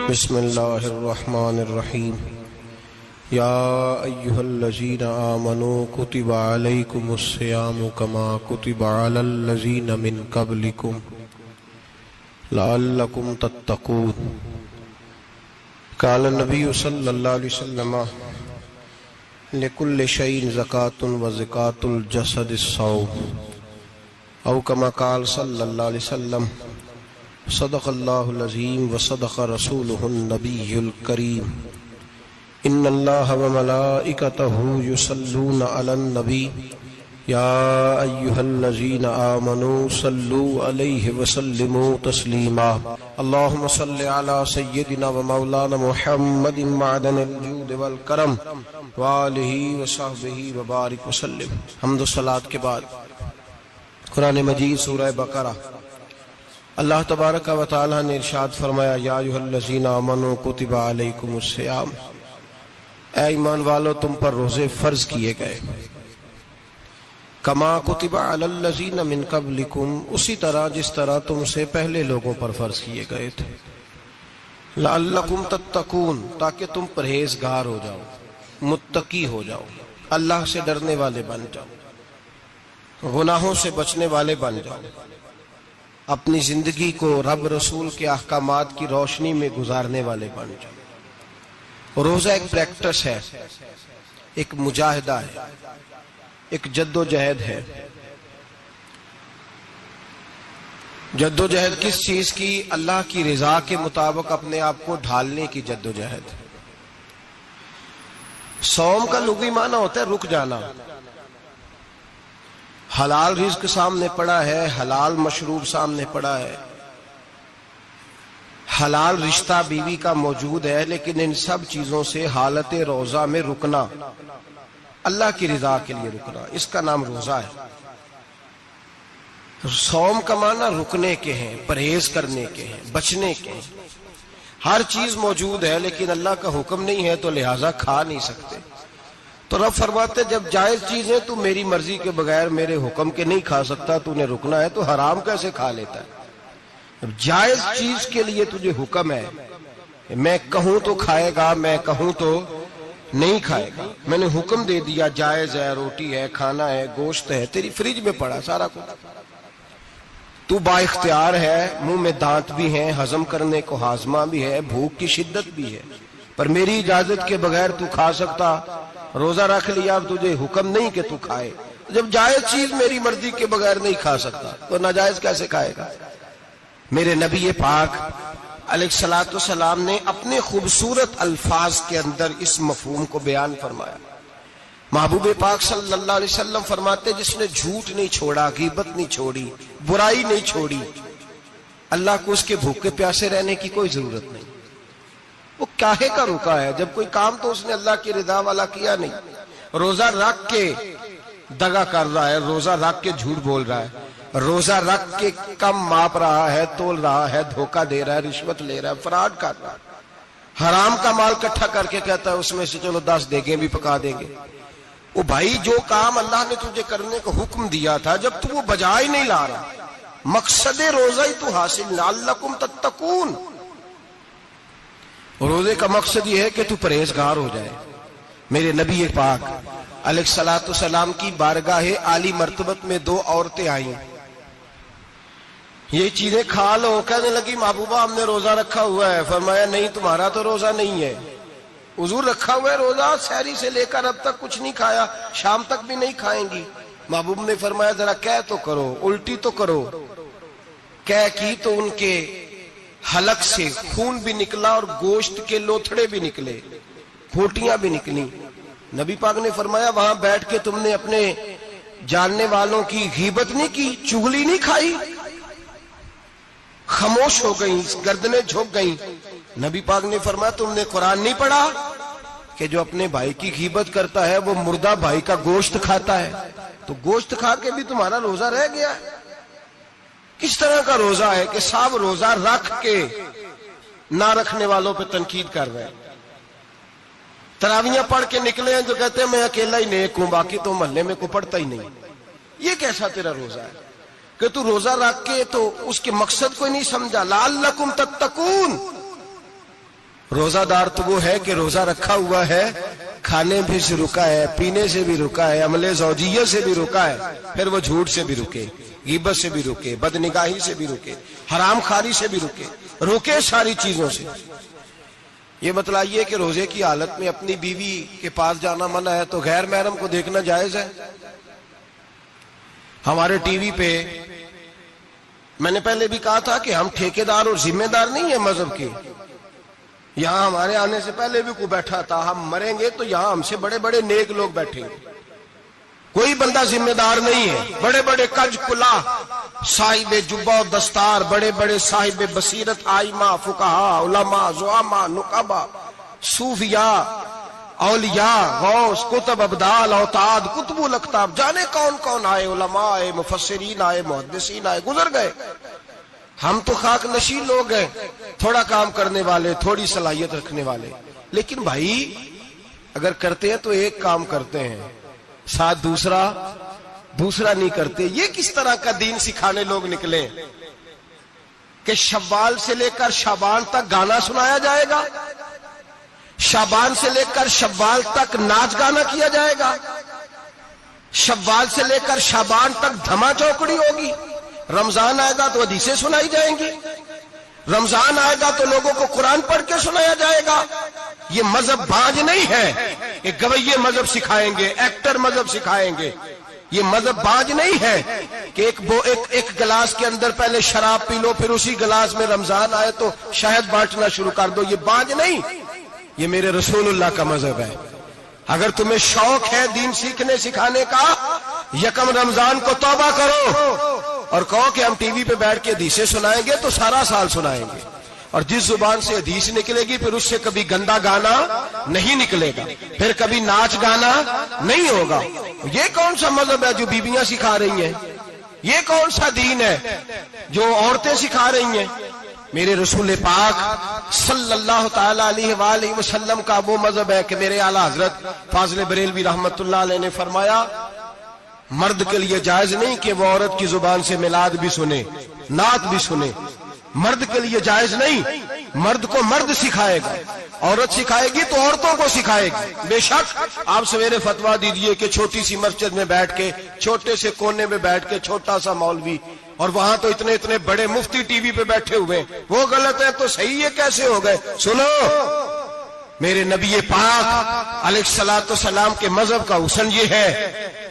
بسم اللہ الرحمن الرحیم یا ایہا الذین آمنوا کتب علیکم الصیام کما کتب علی الذین من قبلکم لعلکم تتقون۔ قال النبی صلی اللہ علیہ وسلم لکل شیء زکاۃ و زکاۃ الجسد الصوم، او کما قال صلی اللہ علیہ وسلم صدق اللہ العظیم و صدق رسولہ النبی الکریم۔ ان اللہ و ملائکتہ یصلون علی النبی یا ایہا الذین آمنوا صلوا علیہ وسلموا تسلیما۔ اللہم صل علی سیدنا و مولانا محمد معدن الجود والکرم وآلہ وصحبہ وبارک وسلم۔ حمد و صلاۃ کے بعد قرآن مجید سورہ بقرہ، اللہ تبارک و تعالی نے ارشاد فرمایا یا ایھا الذین آمنوا کتب علیکم الصیام، اے ایمان والو تم پر روزے فرض کیے گئے، کما کتب علی الذین من قبلکم، اسی طرح جس طرح تم سے پہلے لوگوں پر فرض کیے گئے تھے، لعلکم تتقون، تاکہ تم پرہیزگار ہو جاؤ، متقی ہو جاؤ، اللہ سے ڈرنے والے بن جاؤ، گناہوں سے بچنے والے بن جاؤ، اپنی زندگی کو رب رسول کے احکامات کی روشنی میں گزارنے والے بن جاؤ۔ روزہ ایک پریکٹس ہے، ایک مجاہدہ ہے، ایک جد و جہد ہے۔ جد و جہد کس چیز کی؟ اللہ کی رضا کے مطابق اپنے آپ کو ڈھالنے کی جد و جہد۔ صوم کا لغوی معنی ہوتا ہے رک جانا۔ حلال رزق سامنے پڑا ہے، حلال مشروب سامنے پڑا ہے، حلال رشتہ بیوی کا موجود ہے، لیکن ان سب چیزوں سے حالت روزہ میں رکنا، اللہ کی رضا کے لیے رکنا، اس کا نام روزہ ہے۔ صوم کا معنی رکنے کے ہیں، پرہیز کرنے کے ہیں، بچنے کے ہیں۔ ہر چیز موجود ہے لیکن اللہ کا حکم نہیں ہے تو لہٰذا کھا نہیں سکتے۔ تو رب فرماتے جب جائز چیز ہے تو میری مرضی کے بغیر میرے حکم کے نہیں کھا سکتا، تو نے رکنا ہے تو حرام کیسے کھا لیتا ہے؟ جب جائز چیز کے لیے تجھے حکم ہے، میں کہوں تو کھائے گا، میں کہوں تو نہیں کھائے گا، میں نے حکم دے دیا جائز ہے، روٹی ہے، کھانا ہے، گوشت ہے، تیری فریج میں پڑا سارا کچھ، تو با اختیار ہے، منہ میں دانت بھی ہیں، ہضم کرنے کو ہاضمہ بھی ہے، بھوک کی شدت بھی ہے، پر میری اجازت کے بغیر تو کھا سکتا۔ روزہ رکھ لیا، اب تجھے حکم نہیں کہ تو کھائے۔ جب جائز چیز میری مرضی کے بغیر نہیں کھا سکتا تو ناجائز کیسے کھائے گا؟ میرے نبی پاک علیہ الصلوۃ والسلام نے اپنے خوبصورت الفاظ کے اندر اس مفہوم کو بیان فرمایا۔ محبوب پاک صلی اللہ علیہ وسلم فرماتے جس نے جھوٹ نہیں چھوڑا، غیبت نہیں چھوڑی، برائی نہیں چھوڑی، اللہ کو اس کے بھوکے پیاسے رہنے کی کوئی ضرورت نہیں۔ وہ کاہے کا رکا ہے؟ جب کوئی کام تو اس نے اللہ کی رضا والا کیا نہیں۔ روزہ رکھ کے دغا کر رہا ہے، روزہ رکھ کے جھوٹ بول رہا ہے، روزہ رکھ کے کم ماپ رہا ہے، تول رہا ہے، دھوکہ دے رہا ہے، رشوت لے رہا ہے، فراڈ کر رہا ہے، حرام کا مال اکٹھا کر کے کہتا ہے اس میں سے چلو 10 دیگیں بھی پکا دیں گے۔ وہ بھائی جو کام اللہ نے تجھے کرنے کو حکم دیا تھا، جب تو وہ بجا ہی نہیں لا رہا، مقصد روزہ ہی تو حاصل، لعلکم تتقون۔ روزے کا مقصد یہ ہے کہ تو پرہیزگار ہو جائے۔ میرے نبی پاک علیہ الصلوۃ والسلام کی بارگاہ عالی مرتبت میں 2 عورتیں آئیں، یہ چیزیں کھا لو، کہنے لگی محبوبہ ہم نے روزہ رکھا ہوا ہے۔ فرمایا نہیں، تمہارا تو روزہ نہیں ہے، حضور رکھا ہوا ہے روزہ، سحری سے لے کر اب تک کچھ نہیں کھایا، شام تک بھی نہیں کھائیں گی۔ محبوب نے فرمایا ذرا کہہ تو کرو، الٹی تو کرو۔ کہہ کی تو ان کے حلق سے خون بھی نکلا اور گوشت کے لوتھڑے بھی نکلے، پھوٹیاں بھی نکلی۔ نبی پاک نے فرمایا وہاں بیٹھ کے تم نے اپنے جاننے والوں کی غیبت نہیں کی، چغلی نہیں کھائی؟ خاموش ہو گئیں، گردنیں جھک گئیں۔ نبی پاک نے فرمایا تم نے قرآن نہیں پڑھا کہ جو اپنے بھائی کی غیبت کرتا ہے وہ مردہ بھائی کا گوشت کھاتا ہے؟ تو گوشت کھا کے بھی تمہارا روزہ رہ گیا ہے۔ کس طرح کا روزہ ہے کہ صاحب روزہ رکھ کے نہ رکھنے والوں پہ تنقید کر رہے ہیں۔ تراویحاں پڑھ کے نکلے ہیں جو کہتے ہیں میں اکیلا ہی نیک ہوں، باقی تو محلے میں کوئی پڑھتا ہی نہیں۔ یہ کیسا تیرا روزہ ہے؟ کہ تو روزہ رکھ کے تو اس کے مقصد کو نہیں سمجھا. لعلکم تتقون, روزہ دار تو وہ ہے کہ روزہ رکھا ہوا ہے، کھانے بھی سے رکا ہے، پینے سے بھی رکا ہے، عمل زوجیہ سے بھی رکا ہے، پھر وہ جھوٹ سے بھی رکے، غیبت سے بھی رکے، بدنگاہی سے بھی رکے، حرام خواری سے بھی رکے ساری چیزوں سے۔ یہ بتلائیے کہ روزے کی حالت میں اپنی بیوی کے پاس جانا منع ہے تو غیر محرم کو دیکھنا جائز ہے؟ ہمارے ٹی وی پہ میں نے پہلے بھی کہا تھا کہ ہم ٹھیکیدار اور ذمہ دار نہیں ہیں مذہب کے۔ یہاں ہمارے آنے سے پہلے بھی کوئی بیٹھا تھا، ہم مریں گے تو یہاں ہم سے بڑے بڑے نیک لوگ بیٹھیں گے، کوئی بندہ ذمہ دار نہیں ہے۔ بڑے بڑے کج کلا، صاحب جبہ و دستار، بڑے بڑے صاحب بصیرت، آئمہ، فقہاء، علماء، زعماء، نقباء، صوفیاء، اولیاء، غوث، کتب، ابدال، اوتاد، کتب الاقطاب، جانے کون کون آئے، علماء آئے، مفسرین آئے، محدثین آئے، گزر گئے۔ ہم تو خاک نشین لوگ ہیں، تھوڑا کام کرنے والے، تھوڑی صلاحیت رکھنے والے۔ لیکن بھائی اگر کرتے ہیں تو ایک کام کرتے ہیں، ساتھ دوسرا نہیں کرتے۔ یہ کس طرح کا دین سکھانے لوگ نکلے کہ شوال سے لے کر شعبان تک گانا سنایا جائے گا، شعبان سے لے کر شوال تک ناچ گانا کیا جائے گا، شوال سے لے کر شعبان تک دھما چوکڑی ہوگی، رمضان آئے گا تو حدیثیں سنائی جائیں گی، رمضان آئے گا تو لوگوں کو قرآن پڑھ کے سنایا جائے گا۔ یہ مذہب باج نہیں ہے کہ گویے مذہب سکھائیں گے، ایکٹر مذہب سکھائیں گے۔ یہ مذہب باج نہیں ہے کہ ایک گلاس کے اندر پہلے شراب پی لو، پھر اسی گلاس میں رمضان آئے تو شہد بانٹنا شروع کر دو۔ یہ باج نہیں، یہ میرے رسول اللہ کا مذہب ہے۔ اگر تمہیں شوق ہے دین سیکھنے سکھانے کا، یکم رمضان کو توبہ کرو اور کہو کہ ہم ٹی وی پہ بیٹھ کے حدیثیں سنائیں گے تو سارا سال سنائیں گے، اور جس زبان سے حدیث نکلے گی پھر اس سے کبھی گندا گانا نہیں نکلے گا، پھر کبھی ناچ گانا نہیں ہوگا۔ یہ کون سا مذہب ہے جو بیویاں سکھا رہی ہیں؟ یہ کون سا دین ہے جو عورتیں سکھا رہی ہیں؟ میرے رسول پاک صلی اللہ تعالی علیہ وآلہ وسلم کا وہ مذہب ہے کہ میرے اعلیٰ حضرت فاضل بریلوی رحمت اللہ علیہ نے فرمایا، مرد کے لیے جائز نہیں کہ وہ عورت کی زبان سے میلاد بھی سنے، نعت بھی سنے۔ مرد کے لیے جائز نہیں، مرد کو مرد سکھائے گا، عورت سکھائے گی تو عورتوں کو سکھائے گی۔ بے شک آپ سویرے فتویٰ دیجئے کہ چھوٹی سی مسجد میں بیٹھ کے، چھوٹے سے کونے میں بیٹھ کے چھوٹا سا مولوی، اور وہاں تو اتنے بڑے مفتی ٹی وی پہ بیٹھے ہوئے، وہ غلط ہے تو صحیح یہ کیسے ہو گئے؟ سنو، میرے نبی پاک علیہ الصلوۃ والسلام کے مذہب کا حسن یہ ہے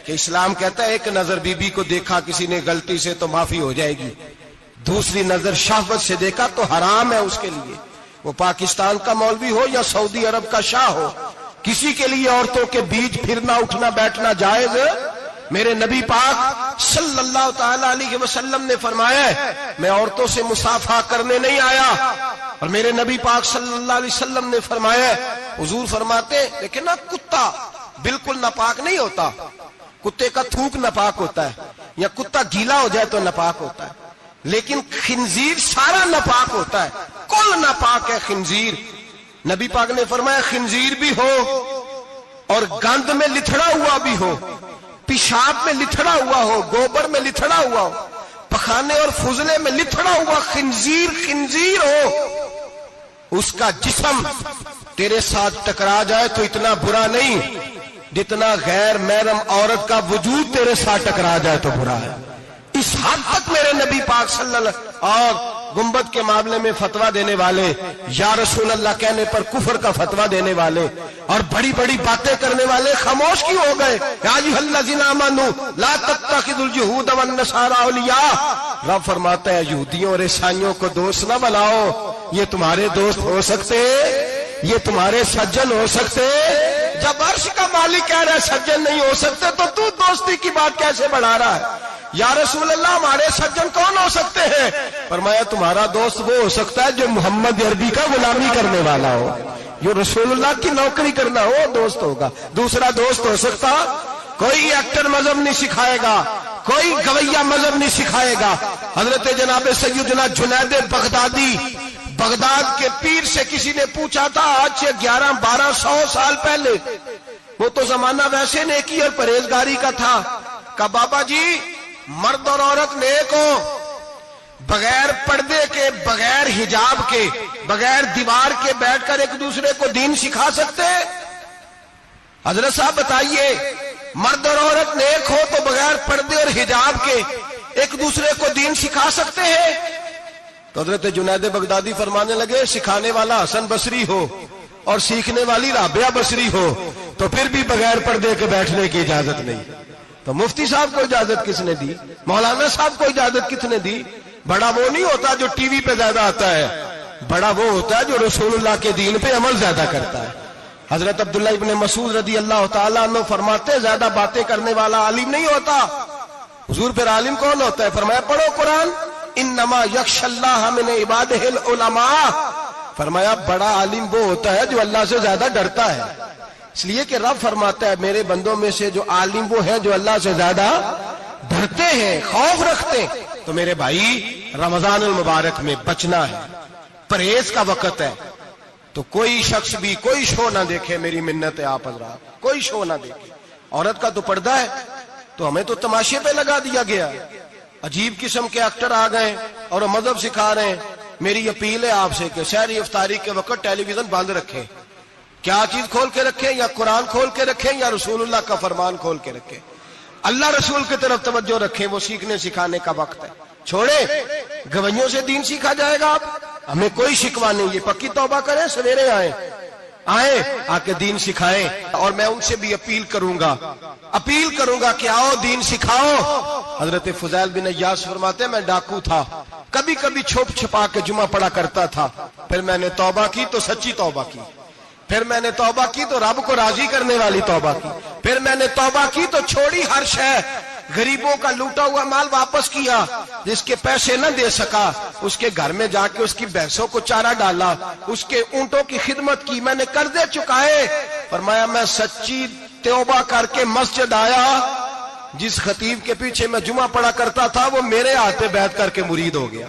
کہ اسلام کہتا ہے ایک نظر بی بی کو دیکھا کسی نے غلطی سے تو معافی ہو جائے گی، دوسری نظر شہوت سے دیکھا تو حرام ہے اس کے لیے، وہ پاکستان کا مولوی ہو یا سعودی عرب کا شاہ ہو، کسی کے لیے عورتوں کے بیچ پھرنا اٹھنا بیٹھنا جائز ہے۔ میرے نبی پاک صلی اللہ تعالی علیہ وسلم نے فرمایا ہے میں عورتوں سے مصافحہ کرنے نہیں آیا، اور میرے نبی پاک صلی اللہ علیہ وسلم نے فرمایا ہے، حضور فرماتے لیکن نا کتا بالکل ناپاک نہیں ہوتا، کتے کا تھوک ناپاک ہوتا ہے یا کتا گیلا ہو جائے تو ناپاک ہوتا ہے، لیکن خنزیر سارا ناپاک ہوتا ہے، کل ناپاک ہے خنزیر۔ نبی پاک نے فرمایا خنزیر بھی ہو اور گند میں لتھڑا ہوا بھی ہو، پیشاب میں لتھڑا ہوا ہو، گوبر میں لتھڑا ہوا ہو، پخانے اور فضلے میں لتھڑا ہوا خنزیر ہو، اس کا جسم تیرے ساتھ ٹکرا جائے تو اتنا برا نہیں جتنا غیر محرم عورت کا وجود تیرے ساتھ ٹکرا جائے تو برا ہے۔ اس حد تک میرے نبی پاک صلی اللہ اور گنبد کے معاملے میں فتویٰ دینے والے، یا رسول اللہ کہنے پر کفر کا فتویٰ دینے والے اور بڑی بڑی باتیں کرنے والے خاموش کیوں ہو گئے؟ یا ایھا الذین آمنوا لا تتخذوا اليہود والنصارى اولیاء، رب فرماتا ہے یہودیوں اور عیسائیوں کو دوست نہ بناؤ، یہ تمہارے دوست ہو سکتے، یہ تمہارے سجن ہو سکتے؟ جب عرش کا مالک کہہ رہا ہے سجن نہیں ہو سکتے تو دوستی کی بات کیسے بڑھا رہا ہے؟ یا رسول اللہ ہمارے سجن کون ہو سکتے ہیں؟ فرمایا تمہارا دوست وہ ہو سکتا ہے جو محمد عربی کا غلامی کرنے والا ہو، جو رسول اللہ کی نوکری کرنا ہو دوست ہوگا۔ دوسرا دوست ہو سکتا کوئی ایکٹر مذہب نہیں سکھائے گا، کوئی گویہ مذہب نہیں سکھائے گا۔ حضرت جناب سیدنا جنید بغدادی بغداد کے پیر سے کسی نے پوچھا تھا آج سے 1100-1200 سال پہلے، وہ تو زمانہ ویسے نیکی اور پرہیزگاری کا تھا، کہا بابا جی مرد اور عورت نیک ہو، بغیر پردے کے، بغیر حجاب کے، بغیر دیوار کے بیٹھ کر ایک دوسرے کو دین سکھا سکتے ہیں؟ حضرت صاحب بتائیے، مرد اور عورت نیک ہو تو بغیر پردے اور حجاب کے ایک دوسرے کو دین سکھا سکتے ہیں؟ تو حضرت جنید بغدادی فرمانے لگے، سکھانے والا حسن بصری ہو اور سیکھنے والی رابعہ بصری ہو تو پھر بھی بغیر پردے کے بیٹھنے کی اجازت نہیں۔ تو مفتی صاحب کو اجازت کس نے دی؟ مولانا صاحب کو اجازت کس نے دی؟ بڑا وہ نہیں ہوتا جو ٹی وی پہ زیادہ آتا ہے، بڑا وہ ہوتا ہے جو رسول اللہ کے دین پہ عمل زیادہ کرتا ہے۔ حضرت عبداللہ ابن مسعود رضی اللہ تعالیٰ عنہ فرماتے، زیادہ باتیں کرنے والا عالم نہیں ہوتا۔ حضور پھر عالم کون ہوتا ہے؟ فرمایا پڑھو قرآن، انما یخشی اللہ من عبادہ العلماء۔ فرمایا بڑا عالم وہ ہوتا ہے جو اللہ سے زیادہ ڈرتا ہے، اس لیے کہ رب فرماتا ہے میرے بندوں میں سے جو عالم وہ ہیں جو اللہ سے زیادہ ڈرتے ہیں، خوف رکھتے ہیں۔ تو میرے بھائی رمضان المبارک میں بچنا ہے، پرہیز کا وقت ہے، تو کوئی شخص بھی کوئی شو نہ دیکھے، میری منت ہے آپ حضرات، کوئی شو نہ دیکھے۔ عورت کا تو پردہ ہے، تو ہمیں تو تماشے پہ لگا دیا گیا، عجیب قسم کے ایکٹر آ گئے اور مذہب سکھا رہے ہیں۔ میری اپیل ہے آپ سے کہ سحری افطاری کے وقت ٹیلی ویژن بند رکھیں۔ کیا چیز کھول کے رکھیں؟ یا قرآن کھول کے رکھیں یا رسول اللہ کا فرمان کھول کے رکھیں، اللہ رسول کی طرف توجہ رکھیں، وہ سیکھنے سکھانے کا وقت ہے۔ چھوڑے گویوں سے دین سیکھا جائے گا، ہمیں کوئی شکوہ نہیں، یہ پکی توبہ کریں، سویرے آئیں آ کے دین سکھائیں۔ اور میں ان سے بھی اپیل کروں گا کہ آؤ دین سکھاؤ۔ حضرت فضیل بن عیاض فرماتے ہیں میں ڈاکو تھا، کبھی کبھی چھپ چھپا کے جمعہ پڑھا کرتا تھا، پھر میں نے توبہ کی تو سچی توبہ کی، پھر میں نے توبہ کی تو رب کو راضی کرنے والی توبہ کی، پھر میں نے توبہ کی تو چھوڑی ہر شے، غریبوں کا لوٹا ہوا مال واپس کیا، جس کے پیسے نہ دے سکا اس کے گھر میں جا کے اس کی بھینسوں کو چارہ ڈالا، اس کے اونٹوں کی خدمت کی، میں نے قرضے چکائے۔ فرمایا میں سچی توبہ کر کے مسجد آیا، جس خطیب کے پیچھے میں جمعہ پڑھا کرتا تھا وہ میرے ہاتھ پہ بیٹھ کر کے مرید ہو گیا۔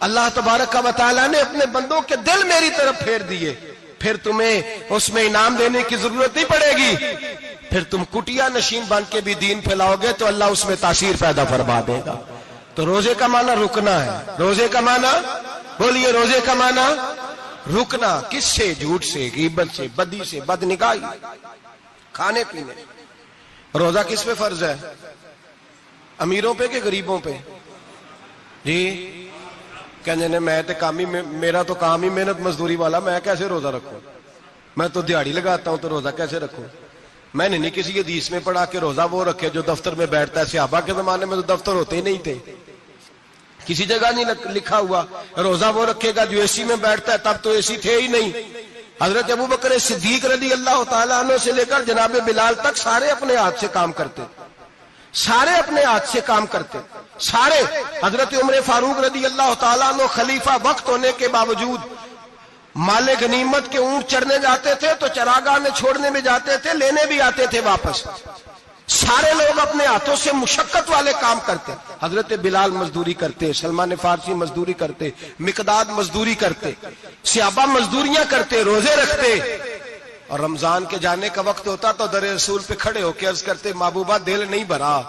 اللہ تبارک و تعالیٰ نے اپنے بندوں کے دل میری طرف پھیر دیے، پھر تمہیں اس میں انعام دینے کی ضرورت نہیں پڑے گی، پھر تم کٹیا نشین بن کے بھی دین پھیلاؤ گے تو اللہ اس میں تاثیر پیدا فرما دے گا۔ تو روزے کا معنی رکنا ہے، روزے کا معنی بولیے، روزے کا معنی رکنا۔ کس سے؟ جھوٹ سے، غیبت سے، بدی سے، بدنگاہی، کھانے پینے۔ روزہ کس پہ فرض ہے؟ امیروں پہ کہ غریبوں پہ؟ جی کہنے میں تو کام ہی، میرا تو کام ہی محنت مزدوری والا، میں کیسے روزہ رکھوں؟ میں تو دیہڑی لگاتا ہوں تو روزہ کیسے رکھوں؟ میں نے نہیں کسی حدیث میں پڑھا کہ روزہ وہ رکھے جو دفتر میں بیٹھتا ہے۔ صحابہ کے زمانے میں تو دفتر ہوتے ہی نہیں تھے، کسی جگہ نہیں لکھا ہوا روزہ وہ رکھے گا جو اے سی میں بیٹھتا ہے، تب تو اے سی تھے ہی نہیں۔ حضرت ابوبکر صدیق رضی اللہ تعالیٰ عنہ سے لے کر جناب بلال تک سارے اپنے ہاتھ سے کام کرتے، سارے اپنے ہاتھ سے کام کرتے، سارے۔ حضرت عمر فاروق رضی اللہ تعالیٰ عنہ خلیفہ وقت ہونے کے باوجود مال غنیمت کے اونٹ چرنے جاتے تھے تو چراگاہ میں چھوڑنے میں جاتے تھے، لینے بھی آتے تھے واپس۔ سارے لوگ اپنے ہاتھوں سے مشقت والے کام کرتے، حضرت بلال مزدوری کرتے، سلمان فارسی مزدوری کرتے، مقداد مزدوری کرتے، صحابہ مزدوریاں کرتے، روزے رکھتے۔ اور رمضان کے جانے کا وقت ہوتا تو در رسول پہ کھڑے ہو کے عرض کرتے محبوبہ دل نہیں بھرا،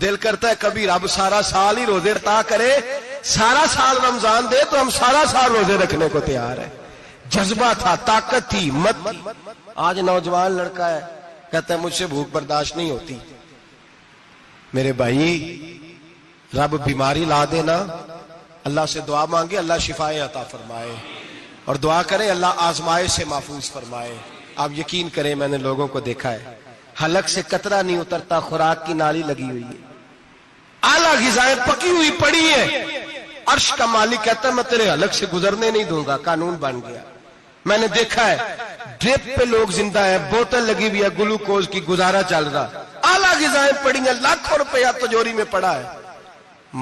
دل کرتا ہے کبھی رب سارا سال ہی روزے عطا کرے، سارا سال رمضان دے تو ہم سارا سال روزے رکھنے کو تیار ہیں۔ جذبہ تھا، طاقت تھی، ہمت تھی۔ آج نوجوان لڑکا ہے کہتا ہے مجھ سے بھوک برداشت نہیں ہوتی۔ میرے بھائی رب بیماری لا دینا، اللہ سے دعا مانگے اللہ شفائیں عطا فرمائے، اور دعا کریں اللہ آزمائش سے محفوظ فرمائے۔ آپ یقین کریں میں نے لوگوں کو دیکھا ہے حلق سے قطرہ نہیں اترتا، خوراک کی نالی لگی ہوئی ہے، اعلیٰ غذائیں پکی ہوئی پڑی ہیں، عرش کا مالک کہتا ہے میں تیرے حلق سے گزرنے نہیں دوں گا، قانون بن گیا۔ میں نے دیکھا ہے ڈرپ پہ لوگ زندہ ہے، بوتل لگی ہوئی ہے گلوکوز کی، گزارا چل رہا، اعلیٰ غذائیں پڑی ہیں، لاکھوں روپیہ تجوری میں پڑا ہے۔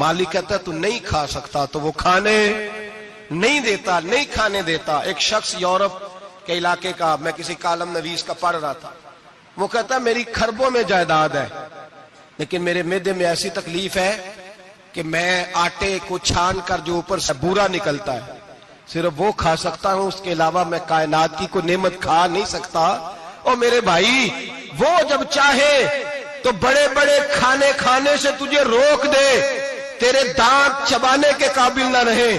مالک کہتا ہے تو نہیں کھا سکتا، تو وہ کھانے نہیں دیتا، نہیں کھانے دیتا۔ ایک شخص یورپ کے علاقے کا، میں کسی کالم نویس کا پڑھ رہا تھا، وہ کہتا ہے میری کھربوں میں جائیداد ہے لیکن میرے معدے میں ایسی تکلیف ہے کہ میں آٹے کو چھان کر جو اوپر سے بورا نکلتا ہے صرف وہ کھا سکتا ہوں، اس کے علاوہ میں کائنات کی کوئی نعمت کھا نہیں سکتا۔ اور میرے بھائی وہ جب چاہے تو بڑے بڑے کھانے کھانے سے تجھے روک دے، تیرے دانت چبانے کے قابل نہ رہے،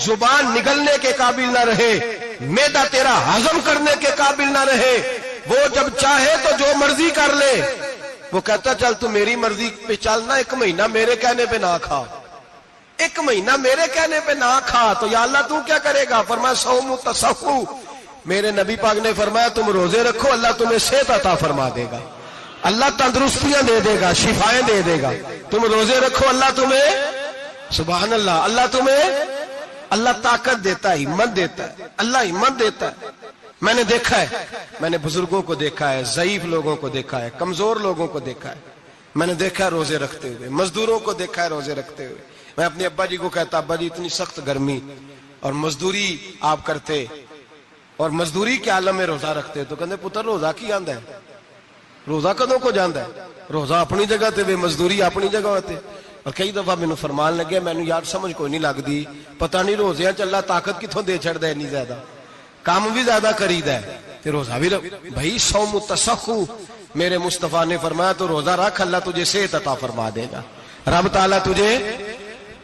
زبان نگلنے کے قابل نہ رہے، معدہ تیرا ہضم کرنے کے قابل نہ رہے، وہ جب چاہے تو جو مرضی کر لے، وہ کہتا چل تو میری مرضی پہ چلنا، 1 مہینہ میرے کہنے پہ نہ کھا، 1 مہینہ میرے کہنے پہ نہ کھا، تو یا اللہ تو کیا کرے گا؟ فرمایا صوم تصحو، میرے نبی پاک نے فرمایا تم روزے رکھو، اللہ تمہیں صحت عطا فرما دے گا، اللہ تندرستیاں دے دے گا، شفائیں دے دے گا۔ تم روزے رکھو، اللہ تمہیں، سبحان اللہ، اللہ تمہیں، اللہ طاقت دیتا ہے، ہمت دیتا ہے، اللہ ہمت دیتا ہے۔ میں نے دیکھا ہے، میں نے بزرگوں کو دیکھا ہے، ضعیف لوگوں کو دیکھا ہے، کمزور لوگوں کو دیکھا ہے، میں نے دیکھا ہے روزے رکھتے ہوئے، مزدوروں کو دیکھا ہے روزے رکھتے ہوئے۔ میں اپنے ابا جی کو کہتا ابا جی اتنی سخت گرمی اور مزدوری آپ کرتے اور مزدوری کے عالم میں روزہ رکھتے، تو کہتے پتر روزہ کی آندا ہے، روزہ کدوں کو جاندا ہے، روزہ اپنی جگہ تے وے مزدوری اپنی جگہ ہوتے۔ اور کئی دفعہ مینوں فرمان لگے، مینوں یار سمجھ کوئی نہیں لگدی، پتہ نہیں روزیاں چ اللہ طاقت کتھوں دے چھڑدا ہے اتنی زیادہ، کام بھی زیادہ کریدا ہے تے روزہ بھی بھائی صوم تصحو، میرے مصطفیٰ نے فرمایا تو روزہ رکھ، اللہ تجھے صحت عطا فرما دے گا۔ رب تعالیٰ تجھے،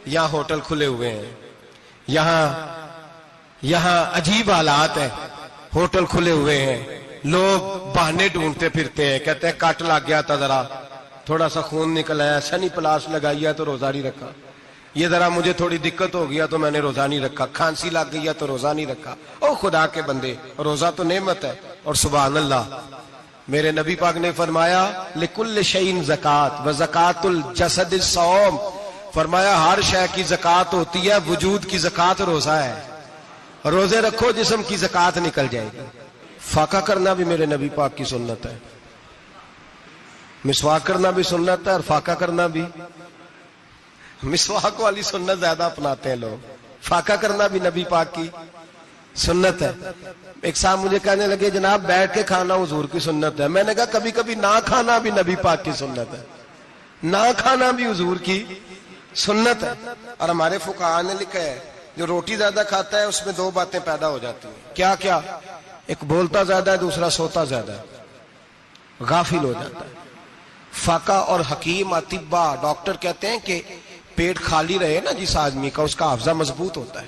یہاں ہوٹل کھلے ہوئے ہیں، یہاں عجیب حالات ہیں، ہوٹل کھلے ہوئے ہیں، لوگ بہانے ڈھونڈتے پھرتے ہیں، کہتے ہیں کٹ لگ گیا تھا، ذرا تھوڑا سا خون نکل آیا، سنی پلاس لگائی ہے تو روزہ نہیں رکھا، یہ ذرا مجھے تھوڑی دقت ہو گیا تو میں نے روزہ نہیں رکھا، کھانسی لگ گئی ہے تو روزہ نہیں رکھا۔ او خدا کے بندے، روزہ تو نعمت ہے، اور سبحان اللہ میرے نبی پاک نے فرمایا لکل شیء زکات و زکات الجسد الصوم، فرمایا ہر شے کی زکات ہوتی ہے، وجود کی زکات روزہ ہے، روزے رکھو جسم کی زکات نکل جائے گی۔ فاقہ کرنا بھی میرے نبی پاک کی سنت ہے، مسواک کرنا بھی سنت ہے، اور فاقہ کرنا بھی، مسواک والی سنت زیادہ اپناتے ہیں لوگ، فاقہ کرنا بھی نبی پاک کی سنت ہے۔ ایک صاحب مجھے کہنے لگے جناب بیٹھ کے کھانا حضور کی سنت ہے، میں نے کہا کبھی کبھی نہ کھانا بھی نبی پاک کی سنت ہے، نہ کھانا بھی حضور کی سنت ہے۔ اور ہمارے فقہاء نے لکھا ہے جو روٹی زیادہ کھاتا ہے اس میں 2 باتیں پیدا ہو جاتی ہیں، کیا کیا؟ ایک بولتا زیادہ ہے، دوسرا سوتا زیادہ ہے، غافل ہو جاتا ہے۔ فقہ اور حکیم اطباء ڈاکٹر کہتے ہیں کہ پیٹ خالی رہے نا جس آدمی کا، اس کا حافظہ مضبوط ہوتا ہے،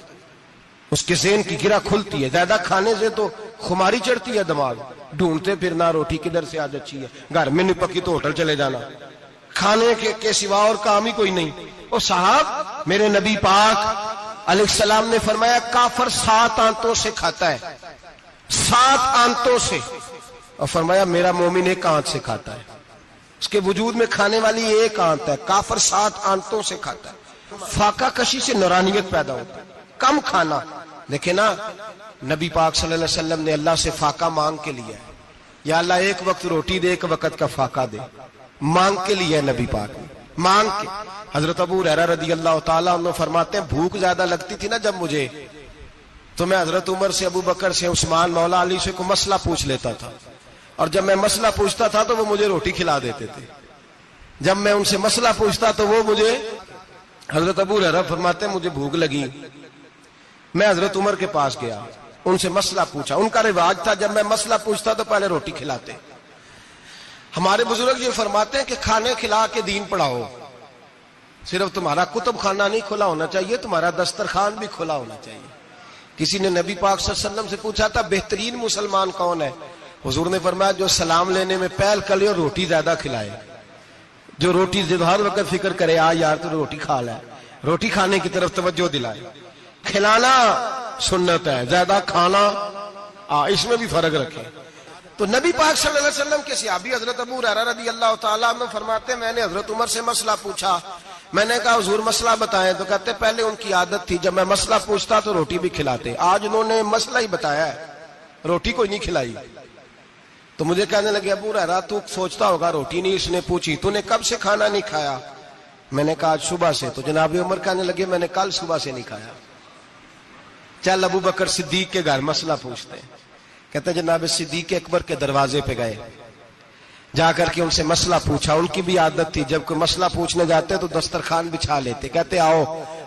اس کے ذہن کی گرہ کھلتی ہے، زیادہ کھانے سے تو خماری چڑھتی ہے، دماغ ڈھونڈتے پھرنا روٹی کدھر سے آج اچھی ہے، گھر میں نہیں پکی تو ہوٹل چلے جانا، کھانے کے سوا اور کام ہی کوئی نہیں۔ اور صاحب میرے نبی پاک علیہ السلام نے فرمایا کافر 7 آنتوں سے کھاتا ہے، 7 آنتوں سے، اور فرمایا میرا مومن 1 آنت سے کھاتا ہے، اس کے وجود میں کھانے والی 1 آنت ہے، کافر 7 آنتوں سے کھاتا ہے۔ فاقہ کشی سے نورانیت پیدا ہوتا ہے، کم کھانا۔ دیکھیں نا نبی پاک صلی اللہ علیہ وسلم نے اللہ سے فاقہ مانگ کے لیا ہے، یا اللہ 1 وقت روٹی دے، 1 وقت کا فاقہ دے، مانگ کے لیا ہے نبی پاک نے، مانگ کے۔ حضرت ابو ہریرہ رضی اللہ تعالیٰ عنہ فرماتے ہیں بھوک زیادہ لگتی تھی نا جب مجھے، تو میں حضرت عمر سے، ابو بکر سے، عثمان مولا علی سے کوئی مسئلہ پوچھ لیتا تھا، اور جب میں مسئلہ پوچھتا تھا تو وہ مجھے روٹی کھلا دیتے تھے، جب میں ان سے مسئلہ پوچھتا تو وہ مجھے، حضرت ابو ہریرہ فرماتے ہیں مجھے بھوک لگی، میں حضرت عمر کے پاس گیا، ان سے مسئلہ پوچھا، ان کا رواج تھا جب میں مسئلہ پوچھتا تو پہلے روٹی کھلاتے۔ ہمارے بزرگ یہ فرماتے ہیں کہ کھانے کھلا کے دین پڑھاؤ، صرف تمہارا کتب خانہ نہیں کھلا ہونا چاہیے، تمہارا دسترخوان بھی کھلا ہونا چاہیے۔ کسی نے نبی پاک صلی اللہ علیہ وسلم سے پوچھا تھا بہترین مسلمان کون ہے؟ حضور نے فرمایا جو سلام لینے میں پہل کرے اور روٹی زیادہ کھلائے، جو روٹی ہر وقت فکر کرے یار تو روٹی کھا لے، روٹی کھانے کی طرف توجہ دلائے۔ کھلانا سنت ہے، زیادہ کھانا اس میں بھی فرق رکھے۔ تو نبی پاک صلی اللہ علیہ وسلم کے صحابی حضرت ابو ہریرہ رضی اللہ تعالیٰ عنہ فرماتے ہیں میں نے حضرت عمر سے مسئلہ پوچھا، میں نے کہا حضور مسئلہ بتائیں، تو کہتے پہلے ان کی عادت تھی جب میں مسئلہ پوچھتا تو روٹی بھی کھلاتے، آج انہوں نے مسئلہ ہی بتایا ہے، روٹی کوئی نہیں کھلائی۔ تو مجھے کہنے لگے ابو ہریرہ تو سوچتا ہوگا روٹی نہیں اس نے پوچھی، تو نے کب سے کھانا نہیں کھایا؟ میں نے کہا آج صبح سے۔ تو جناب عمر کہنے لگے میں نے کل صبح سے نہیں کھایا۔ چل ابو بکر صدیق کے گھر مسئلہ پوچھتے ہیں، کہتے ہیں جناب صدیق اکبر کے دروازے پہ گئے، جا کر کے ان سے مسئلہ پوچھا۔ ان کی بھی عادت تھی جب کوئی مسئلہ پوچھنے جاتے تو دسترخوان بچھا لیتے، کہتے آؤ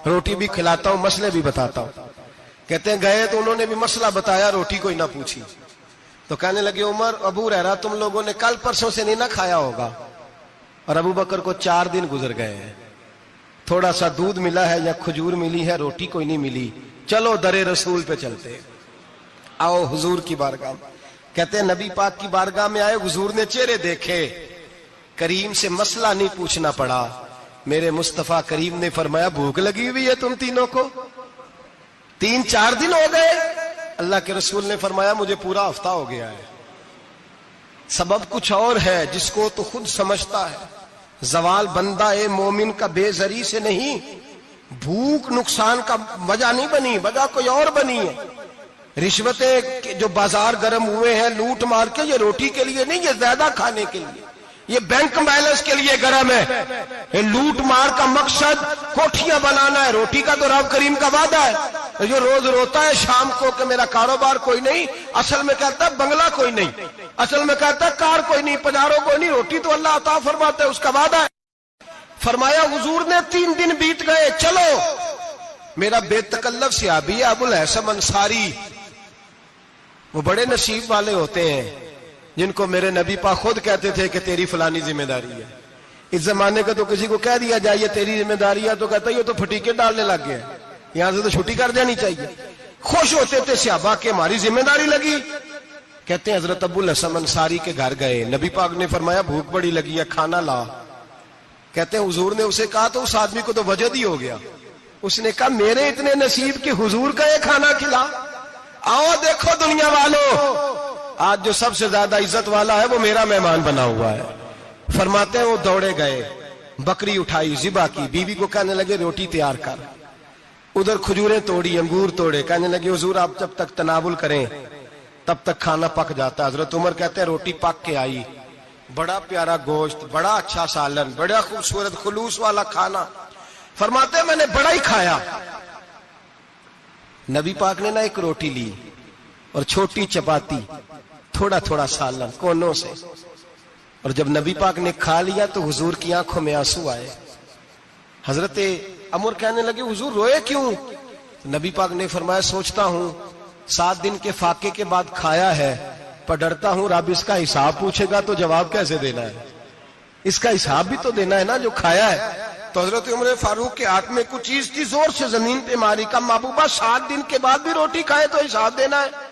روٹی بھی کھلاتا ہوں مسئلے بھی بتاتا ہوں۔ کہتے ہیں گئے تو انہوں نے بھی مسئلہ بتایا، روٹی کوئی نہ پوچھی۔ تو کہنے لگے عمر ابو ہریرہ تم لوگوں نے کل پرسوں سے نہیں نہ کھایا ہوگا، اور ابو بکر کو 4 دن گزر گئے ہیں، تھوڑا سا دودھ ملا ہے یا کھجور ملی ہے، روٹی کوئی نہیں ملی، چلو درے رسول پہ چلتے، آؤ حضور کی بارگاہ میں۔ کہتے ہیں نبی پاک کی بارگاہ میں آئے، حضور نے چہرے دیکھے، کریم سے مسئلہ نہیں پوچھنا پڑا، میرے مصطفیٰ کریم نے فرمایا بھوک لگی ہوئی ہے تم تینوں کو؟ 3-4 دن ہو گئے؟ اللہ کے رسول نے فرمایا مجھے پورا ہفتہ ہو گیا ہے۔ سبب کچھ اور ہے جس کو تو خود سمجھتا ہے، زوال بندہ مومن کا بے زری سے نہیں، بھوک نقصان کا وجہ نہیں بنی، وجہ کوئی اور بنی ہے۔ رشوتیں جو بازار گرم ہوئے ہیں لوٹ مار کے، یہ روٹی کے لیے نہیں، یہ زیادہ کھانے کے لیے، یہ بینک بیلنس کے لیے گرم ہے۔ یہ لوٹ مار کا مقصد کوٹھیاں بنانا ہے، روٹی کا تو رب کریم کا وعدہ ہے۔ جو روز روتا ہے شام کو کہ میرا کاروبار کوئی نہیں، اصل میں کہتا ہے بنگلہ کوئی نہیں، اصل میں کہتا ہے کار کوئی نہیں، پجارو کوئی نہیں، روٹی تو اللہ عطا فرماتا ہے، اس کا وعدہ ہے۔ فرمایا حضور نے 3 دن بیت گئے، چلو۔ میرا بے تکلف صحابی ابو الحسن انصاری، وہ بڑے نصیب والے ہوتے ہیں جن کو میرے نبی پاک خود کہتے تھے کہ تیری فلانی ذمہ داری ہے۔ اس زمانے کا تو کسی کو کہہ دیا جائے یہ تیری ذمہ داری ہے تو کہتا ہے یہ تو پھٹیکے ڈالنے لگ گیا، یہاں سے تو چھٹی کر جانی چاہیے۔ خوش ہوتے تھے صحابہ کہ ہماری ذمہ داری لگی۔ کہتے ہیں حضرت ابو الحسن انصاری کے گھر گئے، نبی پاک نے فرمایا بھوک بڑی لگی ہے، کھانا لا۔ کہتے ہیں حضور نے اسے کہا تو اس آدمی کو تو وجد ہی ہو گیا، اس نے کہا میرے اتنے نصیب کہ حضور کا یہ کھانا کھلا۔ آؤ دیکھو دنیا والو، آج جو سب سے زیادہ عزت والا ہے وہ میرا مہمان بنا ہوا ہے۔ فرماتے ہیں وہ دوڑے گئے، بکری اٹھائی، ذبح کی، بیوی کو کہنے لگے روٹی تیار کر، ادھر کھجوریں توڑی، انگور توڑے، کہنے لگے حضور آپ جب تک تناول کریں تب تک کھانا پک جاتا ہے۔ حضرت عمر کہتے ہیں روٹی پک کے آئی، بڑا پیارا گوشت، بڑا اچھا سالن، بڑا خوبصورت خلوص والا کھانا۔ فرماتے ہیں میں نے بڑا ہی کھایا۔ نبی پاک نے نہ ایک روٹی لی اور چھوٹی چپاتی، تھوڑا تھوڑا سالن کونوں سے، اور جب نبی پاک نے کھا لیا تو حضور کی آنکھوں میں آنسو آئے۔ حضرت عمر کہنے لگے حضور روئے کیوں؟ نبی پاک نے فرمایا سوچتا ہوں 7 دن کے فاقے کے بعد کھایا ہے، پر ڈرتا ہوں رب اس کا حساب پوچھے گا تو جواب کیسے دینا ہے، اس کا حساب بھی تو دینا ہے نا جو کھایا ہے۔ تو حضرت عمر فاروق کے ہاتھ میں کچھ چیز تھی، زور سے زمین پہ ماری، کہا محبوبہ 7 دن کے بعد بھی روٹی کھائے تو حساب دینا ہے۔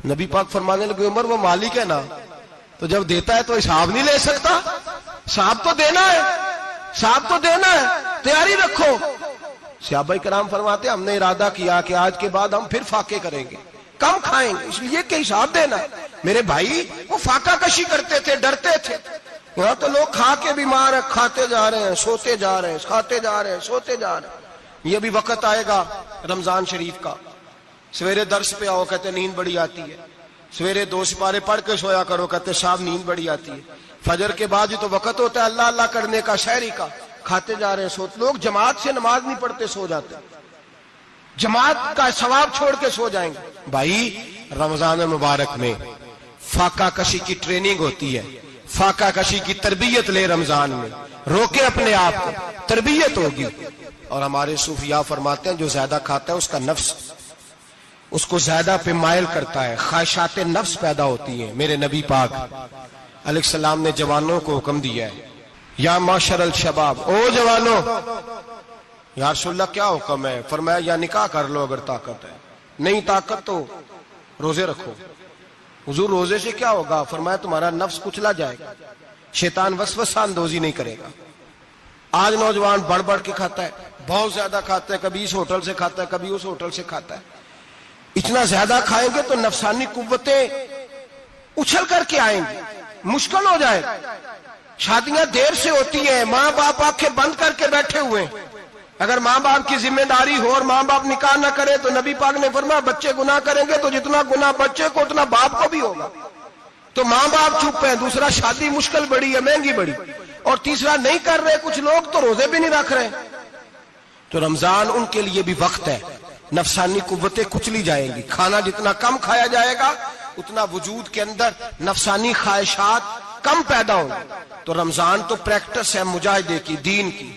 نبی پاک فرمانے لگے عمر وہ مالک ہے نا، تو جب دیتا ہے تو حساب نہیں لے سکتا، حساب تو دینا ہے، حساب تو دینا ہے، تیاری رکھو۔ صحابہ کرام فرماتے ہم نے ارادہ کیا کہ آج کے بعد ہم پھر فاقے کریں گے، کم کھائیں گے، اس لیے کہ حساب دینا ہے۔ میرے بھائی وہ فاقہ کشی کرتے تھے، ڈرتے تھے۔ یہاں تو لوگ کھا کے بیمار ہیں، کھاتے جا رہے ہیں، سوتے جا رہے ہیں، کھاتے جا رہے ہیں، سوتے جا رہے ہیں۔ یہ بھی وقت آئے گا رمضان شریف کا، سویرے درس پہ آؤ کہتے نیند بڑی آتی ہے، سویرے 2 سپارے پڑھ کے سویا کرو کہتے صاحب نیند بڑی آتی ہے، فجر کے بعد ہی تو وقت ہوتا ہے اللہ اللہ کرنے کا، شہری کا، کھاتے جا رہے ہیں، سوتے۔ لوگ جماعت سے نماز نہیں پڑھتے، سو جاتے، جماعت کا ثواب چھوڑ کے سو جائیں گے۔ بھائی رمضان مبارک میں فاقہ کشی کی ٹریننگ ہوتی ہے، فاقہ کشی کی تربیت لے، رمضان میں روکے اپنے آپ کو، تربیت ہوگی۔ اور ہمارے صوفیاء فرماتے ہیں جو زیادہ کھاتا ہے اس کا نفس اس کو زیادہ پہ مائل کرتا ہے، خواہشات نفس پیدا ہوتی ہیں۔ میرے نبی پاک علیہ السلام نے جوانوں کو حکم دیا ہے یا معاشر الشباب، او جوانوں، یا رسول اللہ کیا حکم ہے؟ فرمایا یا نکاح کر لو اگر طاقت ہے، نہیں طاقت تو روزے رکھو۔ حضور روزے سے کیا ہوگا؟ فرمایا تمہارا نفس کچلا جائے گا، شیطان وسوسہ اندوزی نہیں کرے گا۔ آج نوجوان بڑھ بڑھ کے کھاتا ہے، بہت زیادہ کھاتا ہے، کبھی اس ہوٹل سے کھاتا ہے، کبھی اس ہوٹل سے کھاتا ہے۔ اتنا زیادہ کھائیں گے تو نفسانی قوتیں اچھل کر کے آئیں گی، مشکل ہو جائے گا۔ شادیاں دیر سے ہوتی ہیں، ماں باپ آنکھیں بند کر کے بیٹھے ہوئے ہیں۔ اگر ماں باپ کی ذمہ داری ہو اور ماں باپ نکاح نہ کرے تو نبی پاک نے فرمایا بچے گناہ کریں گے تو جتنا گناہ بچے کو اتنا باپ کو بھی ہوگا۔ تو ماں باپ چپ ہیں، دوسرا شادی مشکل بڑی ہے، مہنگی بڑی، اور تیسرا نہیں کر رہے کچھ لوگ تو روزے بھی نہیں رکھ رہے۔ تو رمضان ان کے لیے بھی وقت ہے، نفسانی قوتیں کچلی جائیں گی، کھانا جتنا کم کھایا جائے گا اتنا وجود کے اندر نفسانی خواہشات کم پیدا ہوں گی۔ تو رمضان تو پریکٹس ہے مجاہدے کی، دین کی۔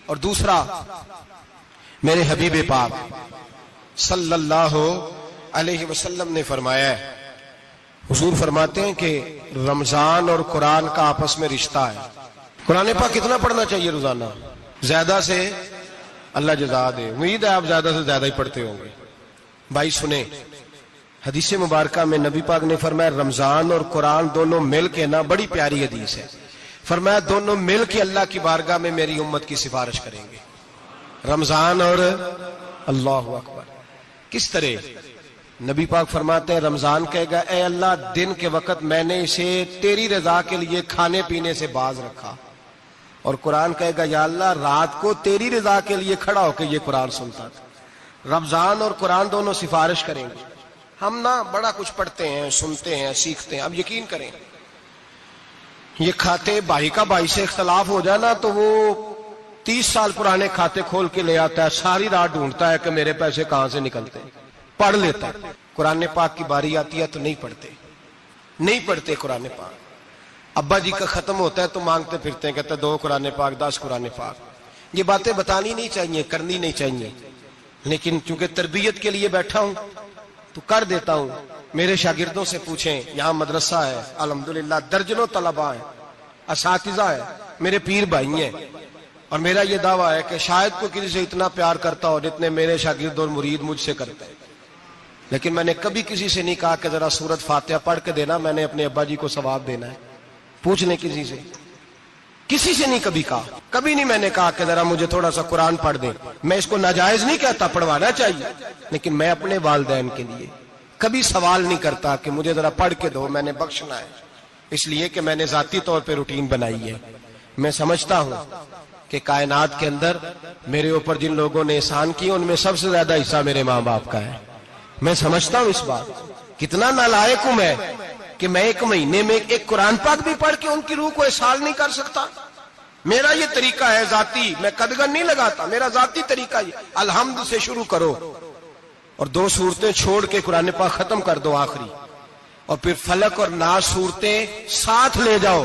اور دوسرا میرے حبیب پاک صلی اللہ علیہ وسلم نے فرمایا ہے، حضور فرماتے ہیں کہ رمضان اور قرآن کا آپس میں رشتہ ہے۔ قرآن پاک کتنا پڑھنا چاہیے روزانہ؟ زیادہ سے اللہ جزا دے. امید ہے آپ زیادہ سے زیادہ ہی پڑھتے ہوں گے. بھائی سنیں، حدیث مبارکہ میں نبی پاک نے فرمایا رمضان اور قرآن دونوں مل کے نا، بڑی پیاری حدیث ہے، فرمایا دونوں مل کے اللہ کی بارگاہ میں میری امت کی سفارش کریں گے. رمضان اور اللہ اکبر. کس طرح؟ نبی پاک فرماتے ہیں رمضان کہے گا اے اللہ دن کے وقت میں نے اسے تیری رضا کے لیے کھانے پینے سے باز رکھا، اور قرآن کہے گا یا اللہ رات کو تیری رضا کے لیے کھڑا ہو کے یہ قرآن سنتا تھا. رمضان اور قرآن دونوں سفارش کریں گے. ہم نا بڑا کچھ پڑھتے ہیں، سنتے ہیں، سیکھتے ہیں. اب یقین کریں یہ کھاتے بھائی کا بھائی سے اختلاف ہو جائے نا تو وہ 30 سال پرانے کھاتے کھول کے لے آتا ہے، ساری رات ڈھونڈتا ہے کہ میرے پیسے کہاں سے نکلتے ہیں. پڑھ لیتا ہے. قرآن پاک کی باری آتی ہے تو نہیں پڑھتے قرآن پاک. ابا جی کا ختم ہوتا ہے تو مانگتے پھرتے ہیں، کہتے ہیں 2 قرآن پاک 10 قرآن پاک. یہ باتیں بتانی نہیں چاہیے، کرنی نہیں چاہیے، لیکن چونکہ تربیت کے لیے بیٹھا ہوں تو کر دیتا ہوں. میرے شاگردوں سے پوچھیں، یہاں مدرسہ ہے الحمدللہ، درجنوں طلباء ہیں، اساتذہ ہیں، میرے پیر بھائی ہیں، اور میرا یہ دعویٰ ہے کہ شاید کوئی کسی سے اتنا پیار کرتا ہو جتنے میرے شاگرد اور مرید مجھ سے کرتے ہیں. لیکن میں نے کبھی کسی سے نہیں کہا کہ ذرا سورت فاتحہ پڑھ کے دینا، میں نے اپنے ابا جی کو ثواب دینا ہے. پوچھ لیں کسی سے نہیں کبھی کہا. کبھی نہیں میں نے کہا کہ ذرا مجھے تھوڑا سا قرآن پڑھ دیں. میں اس کو ناجائز نہیں کہتا، پڑھوانا چاہیے، لیکن میں اپنے والدین کے لیے کبھی سوال نہیں کرتا کہ مجھے ذرا پڑھ کے دو، میں نے بخشنا ہے. اس لیے کہ میں نے ذاتی طور پہ روٹین بنائی ہے. میں سمجھتا ہوں کہ کائنات کے اندر میرے اوپر جن لوگوں نے احسان کیے ان میں سب سے زیادہ حصہ میرے ماں باپ کا ہے. میں سمجھتا ہوں اس بات. کتنا نالائق ہوں میں کہ میں 1 مہینے میں ایک قرآن پاک بھی پڑھ کے ان کی روح کو احسال نہیں کر سکتا. میرا یہ طریقہ ہے ذاتی، میں قدغن نہیں لگاتا، میرا ذاتی طریقہ یہ. الحمد سے شروع کرو اور 2 سورتیں چھوڑ کے قرآن پاک ختم کر دو آخری، اور پھر فلق اور ناس صورتیں ساتھ لے جاؤ.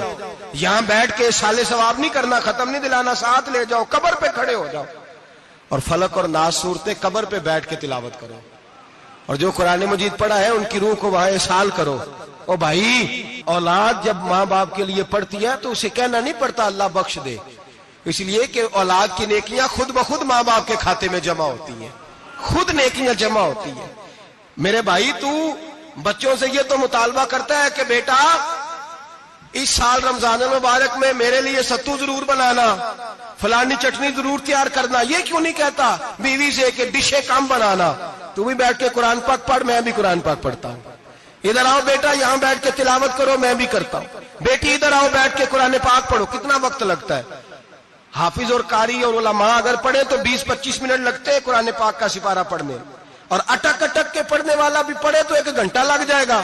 یہاں بیٹھ کے سالے ثواب نہیں کرنا، ختم نہیں دلانا، ساتھ لے جاؤ، قبر پہ کھڑے ہو جاؤ اور فلق اور ناس صورتیں قبر پہ بیٹھ کے تلاوت کرو. اور جو قرآن مجید پڑھا ہے ان کی روح کو وہاں احسال کرو. او بھائی، اولاد جب ماں باپ کے لیے پڑھتی ہے تو اسے کہنا نہیں پڑتا اللہ بخش دے، اس لیے کہ اولاد کی نیکیاں خود بخود ماں باپ کے کھاتے میں جمع ہوتی ہیں، خود نیکیاں جمع ہوتی ہیں. میرے بھائی تو بچوں سے یہ تو مطالبہ کرتا ہے کہ بیٹا اس سال رمضان المبارک میں میرے لیے ستو ضرور بنانا، فلانی چٹنی ضرور تیار کرنا. یہ کیوں نہیں کہتا بیوی سے کہ ڈشیں کم بنانا، تو بھی بیٹھ کے قرآن پاک پڑھ، میں بھی قرآن پاک پڑھتا ہوں. ادھر آؤ بیٹا یہاں بیٹھ کے تلاوت کرو، میں بھی کرتا ہوں. بیٹی ادھر آؤ بیٹھ کے قرآن پاک پڑھو. کتنا وقت لگتا ہے؟ حافظ اور قاری اور علماء اگر پڑھے تو 20-25 منٹ لگتے ہیں قرآن پاک کا سپارہ پڑھنے، اور اٹک اٹک کے پڑھنے والا بھی پڑھے تو 1 گھنٹہ لگ جائے گا.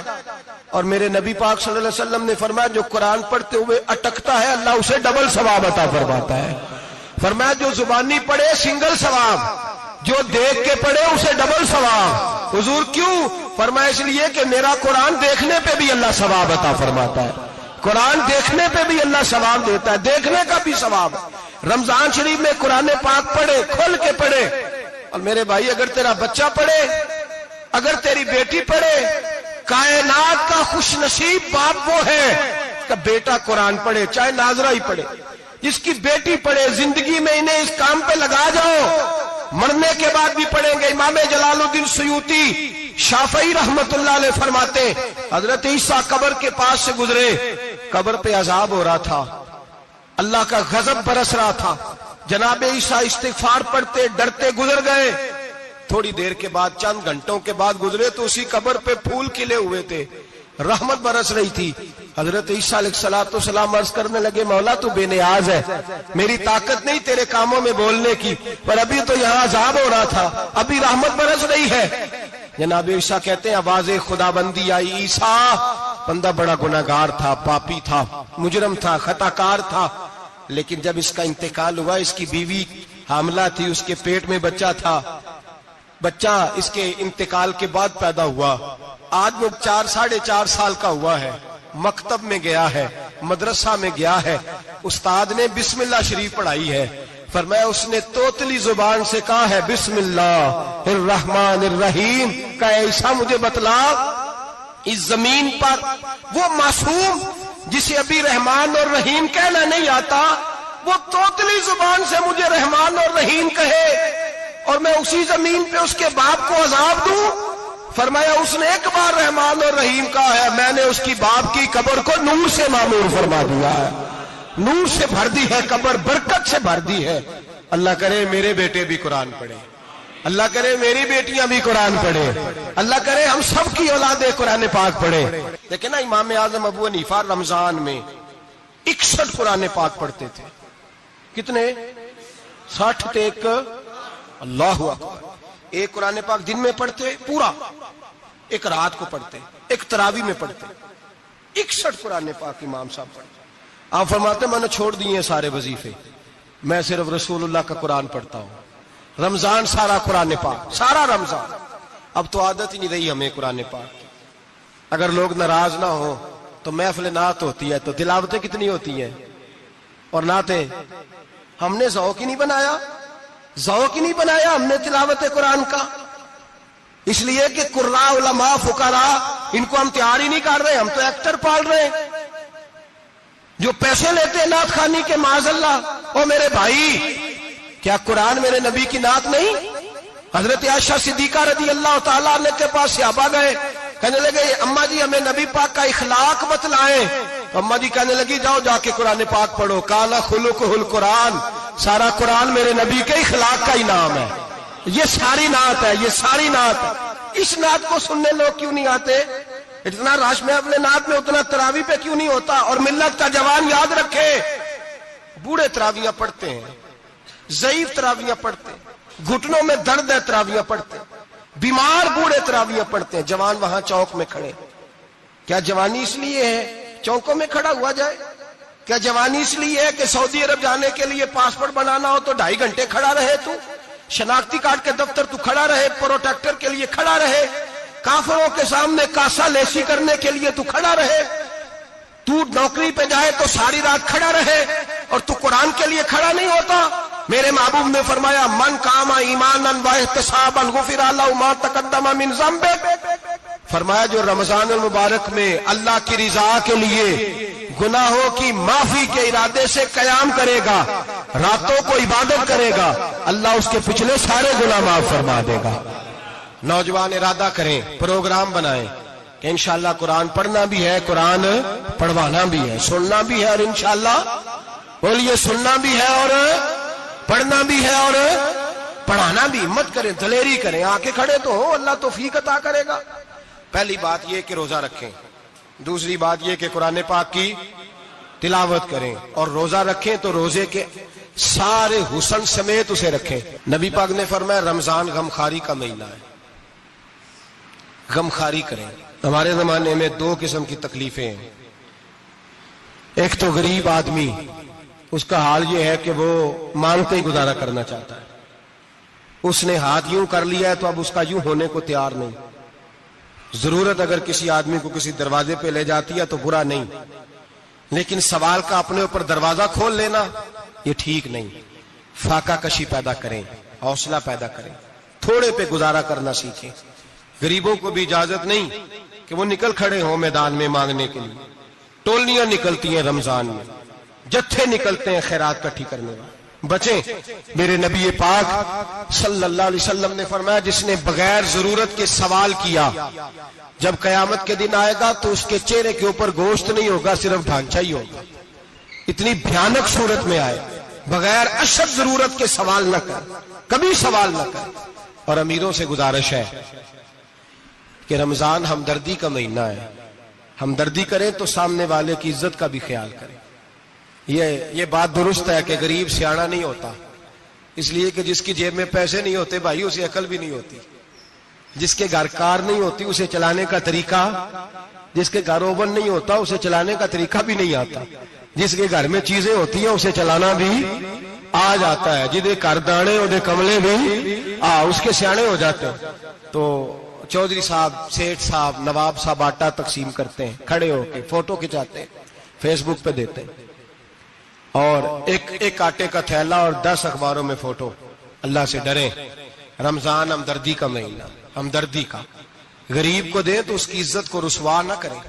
اور میرے نبی پاک صلی اللہ علیہ وسلم نے فرمایا جو قرآن پڑھتے ہوئے اٹکتا ہے اللہ اسے ڈبل ثواب عطا فرماتا ہے. فرمایا جو زبانی پڑھے سنگل ثواب، جو دیکھ کے پڑھے اسے ڈبل ثواب. حضور کیوں؟ فرمایا اس لیے کہ میرا قرآن دیکھنے پہ بھی اللہ ثواب عطا فرماتا ہے، قرآن دیکھنے پہ بھی اللہ ثواب دیتا ہے، دیکھنے کا بھی ثواب. رمضان شریف میں قرآن پاک پڑھے، کھول کے پڑھے. اور میرے بھائی اگر تیرا بچہ پڑھے، اگر تیری بیٹی پڑھے، کائنات کا خوش نصیب باپ وہ ہے کہ بیٹا قرآن پڑھے، چاہے ناظرہ ہی پڑھے. جس کی بیٹی پڑھے، زندگی میں انہیں اس کام پہ لگا جاؤ، مرنے کے بعد بھی پڑھیں گے. امام جلال الدین سیوطی شافعی رحمت اللہ علیہ فرماتے حضرت عیسیٰ قبر کے پاس سے گزرے، قبر پہ عذاب ہو رہا تھا، اللہ کا غضب برس رہا تھا. جناب عیسیٰ استغفار پڑھتے ڈرتے گزر گئے. تھوڑی دیر کے بعد، چند گھنٹوں کے بعد گزرے تو اسی قبر پہ پھول کھلے ہوئے تھے، رحمت برس رہی تھی. حضرت عیسیٰ علیہ السلام عرض کرنے لگے مولا تو بے نیاز ہے، میری طاقت نہیں تیرے کاموں میں بولنے کی، پر ابھی تو یہاں عذاب ہو رہا تھا، ابھی رحمت برس رہی ہے. جناب عیسیٰ کہتے ہیں آواز خدا بندی آئی، عیسیٰ بندہ بڑا گناہگار تھا، پاپی تھا، مجرم تھا، خطا کار تھا، لیکن جب اس کا انتقال ہوا، اس کی بیوی حاملہ تھی، اس کے پیٹ میں بچہ تھا، بچہ اس کے انتقال کے بعد پیدا ہوا. آج وہ 4-4.5 سال کا ہوا ہے، مکتب میں گیا ہے، مدرسہ میں گیا ہے، استاد نے بسم اللہ شریف پڑھائی ہے. فرمایا اس نے توتلی زبان سے کہا ہے بسم اللہ الرحمن الرحیم. کہ ایسا مجھے بتلا اس زمین پر وہ معصوم جسے ابھی رحمان اور رحیم کہنا نہیں آتا، وہ توتلی زبان سے مجھے رحمان اور رحیم کہے. اور میں اسی زمین پہ اس کے باپ کو عذاب دوں؟ فرمایا اس نے ایک بار رحمان اور رحیم کہا ہے، میں نے اس کی باپ کی قبر کو نور سے معمور فرما دیا ہے، نور سے بھر دی ہے قبر، برکت سے بھر دی ہے۔ اللہ کرے میرے بیٹے بھی قرآن پڑھے، اللہ کرے میری بیٹیاں بھی قرآن پڑھے، اللہ کرے ہم سب کی اولادیں قرآن پاک پڑھے۔ لیکن نا امام اعظم ابو حنیفہ رمضان میں 61 قرآن پاک پڑھتے تھے۔ کتنے؟ 60 تے ایک، اللہ اکبر۔ ایک قرآن پاک دن میں پڑھتے پورا، ایک رات کو پڑھتے، ایک تراویح میں پڑھتے۔ 61 قرآن پاک امام صاحب پڑھتے۔ آپ فرماتے میں نے چھوڑ دیے سارے وظیفے، میں صرف رسول اللہ کا قرآن پڑھتا ہوں۔ رمضان سارا قرآن پاک، سارا رمضان۔ اب تو عادت ہی نہیں رہی ہمیں قرآن پاک کی۔ اگر لوگ ناراض نہ ہو تو محفل نعت ہوتی ہے تو تلاوتیں کتنی ہوتی ہیں، اور نعتیں ہم نے ذوق ہی نہیں بنایا، ذوق ہی نہیں بنایا ہم نے تلاوت قرآن کا، اس لیے کہ قراء علماء فقراء ان کو ہم تیار ہی نہیں کر رہے، ہم تو ایکٹر پال رہے ہیں جو پیسے لیتے ہیں نعت خوانی کے، معاذ اللہ۔ او میرے بھائی، کیا قرآن میرے نبی کی نعت نہیں؟ حضرت عائشہ صدیقہ رضی اللہ تعالیٰ عنہ کے پاس صحابہ گئے، کہنے لگے اماں جی ہمیں نبی پاک کا اخلاق بتلائیں۔ تو اماں جی کہنے لگی جاؤ جا کے قرآن پاک پڑھو، کان خلقہ القرآن، سارا قرآن میرے نبی کے اخلاق کا انعام ہے، یہ ساری نعت ہے، یہ ساری نعت ہے۔ اس نعت کو سننے لوگ کیوں نہیں آتے؟ اتنا رش میں اپنے نعت میں اتنا تراویح پہ کیوں نہیں ہوتا؟ اور ملت کا جوان یاد رکھے، بوڑھے تراویحاں پڑھتے ہیں، ضعیف تراویحاں پڑھتے ہیں، گھٹنوں میں درد ہے تراویحاں پڑھتے ہیں، بیمار بوڑھے تراویحاں پڑھتے ہیں، جوان وہاں چوک میں کھڑے۔ کیا جوانی اس لیے ہے چوکوں میں کھڑا ہوا جائے؟ کیا جوانی اس لیے ہے کہ سعودی عرب جانے کے لیے پاسپورٹ بنانا ہو تو 2.5 گھنٹے کھڑا رہے؟ تو شناختی کارڈ کے دفتر تو کھڑا رہے، پروٹیکٹر کے لیے کھڑا رہے، کافروں کے سامنے کاسا لیسی کرنے کے لیے تو کھڑا رہے، تو نوکری پہ جائے تو ساری رات کھڑا رہے، اور تو قرآن کے لیے کھڑا نہیں ہوتا؟ میرے محبوب نے فرمایا من قام ایمانا واحتسابا غفر له ما تقدم من ذنبه، فرمایا جو رمضان المبارک میں اللہ کی رضا کے لیے گناہوں کی معافی کے ارادے سے قیام کرے گا، راتوں کو عبادت کرے گا، اللہ اس کے پچھلے سارے گناہ معاف فرما دے گا۔ نوجوان ارادہ کریں، پروگرام بنائیں کہ انشاءاللہ قرآن پڑھنا بھی ہے، قرآن پڑھوانا بھی ہے، سننا بھی ہے، اور انشاءاللہ بولیے سننا بھی ہے اور پڑھنا بھی ہے اور پڑھانا بھی۔ ہمت کریں، دلیری کریں، آ کے کھڑے تو ہو، اللہ توفیق عطا کرے گا۔ پہلی بات یہ کہ روزہ رکھیں، دوسری بات یہ کہ قرآن پاک کی تلاوت کریں، اور روزہ رکھیں تو روزے کے سارے حسن سمیت اسے رکھیں۔ نبی پاک نے فرمایا رمضان غمخاری کا مہینہ ہے، غمخاری کریں۔ ہمارے زمانے میں 2 قسم کی تکلیفیں ہیں، ایک تو غریب آدمی، اس کا حال یہ ہے کہ وہ مانگتے ہی گزارا کرنا چاہتا ہے، اس نے ہاتھ یوں کر لیا ہے تو اب اس کا یوں ہونے کو تیار نہیں۔ ضرورت اگر کسی آدمی کو کسی دروازے پہ لے جاتی ہے تو برا نہیں، لیکن سوال کا اپنے اوپر دروازہ کھول لینا یہ ٹھیک نہیں۔ فاقہ کشی پیدا کریں، حوصلہ پیدا کریں، تھوڑے پہ گزارا کرنا سیکھیں۔ غریبوں کو بھی اجازت نہیں کہ وہ نکل کھڑے ہوں میدان میں مانگنے کے لیے، ٹولیاں نکلتی ہیں رمضان میں، جتھے نکلتے ہیں خیرات کٹھی کرنے والے، بچیں۔ میرے نبی پاک صلی اللہ علیہ وسلم نے فرمایا جس نے بغیر ضرورت کے سوال کیا، جب قیامت کے دن آئے گا تو اس کے چہرے کے اوپر گوشت نہیں ہوگا، صرف ڈھانچہ ہی ہوگا۔ اتنی بھیانک صورت میں آئے، بغیر اشد ضرورت کے سوال نہ کر، کبھی سوال نہ کر۔ اور امیروں سے گزارش ہے کہ رمضان ہمدردی کا مہینہ ہے، ہمدردی کریں تو سامنے والے کی عزت کا بھی خیال کریں۔ یہ بات درست ہے کہ غریب سیاڑا نہیں ہوتا، اس لیے کہ جس کی جیب میں پیسے نہیں ہوتے بھائی اسے عقل بھی نہیں ہوتی، جس کے گھر کار نہیں ہوتی اسے چلانے کا طریقہ، جس کے گھر اوون نہیں ہوتا اسے چلانے کا طریقہ بھی نہیں آتا، جس کے گھر میں چیزیں ہوتی ہیں اسے چلانا بھی آ جاتا ہے، جدے گھر دانے اودے کملے بھی اس کے سیانے ہو جاتے ہیں۔ تو چودھری صاحب، سیٹھ صاحب، نواب صاحب آٹا تقسیم کرتے ہیں، کھڑے ہو کے فوٹو کھچاتے ہیں، فیس بک پہ دیتے ہیں، اور ایک آٹے کا تھیلا اور 10 اخباروں میں فوٹو۔ اللہ سے ڈریں، رمضان ہمدردی کا مہینہ، ہمدردی کا۔ غریب کو دیں تو اس کی عزت کو رسوا نہ کریں۔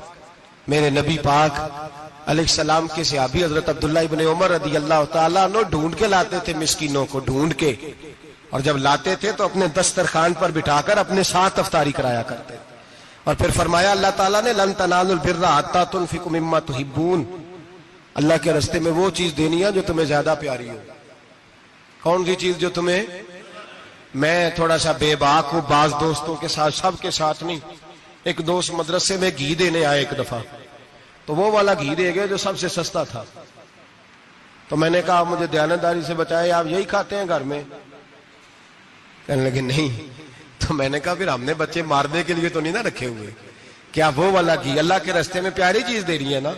میرے نبی پاک علیہ السلام کے صحابی حضرت عبداللہ ابن عمر رضی اللہ تعالیٰ عنہ ڈھونڈ کے لاتے تھے مسکینوں کو، ڈھونڈ کے اور جب لاتے تھے تو اپنے دسترخوان پر بٹھا کر اپنے ساتھ افطاری کرایا کرتے تھے. اور پھر فرمایا اللہ تعالیٰ نے لن تنالوا البر حتی تنفقوا مما تحبون، اللہ کے راستے میں وہ چیز دینی ہے جو تمہیں زیادہ پیاری ہو. کون سی چیز جو تمہیں؟ میں تھوڑا سا بے باک ہوں، بعض دوستوں کے ساتھ، سب کے ساتھ نہیں. ایک دوست مدرسے میں گھی دینے آئے ایک دفعہ، تو وہ والا گھی دے گئے جو سب سے سستا تھا. تو میں نے کہا مجھے دیانتداری سے بچائے، آپ یہی کھاتے ہیں گھر میں؟ کہنے لگے نہیں. تو میں نے کہا پھر ہم نے بچے مارنے کے لیے تو نہیں نا رکھے ہوئے، کیا وہ والا گھی اللہ کے راستے میں پیاری چیز دے رہی ہے نا،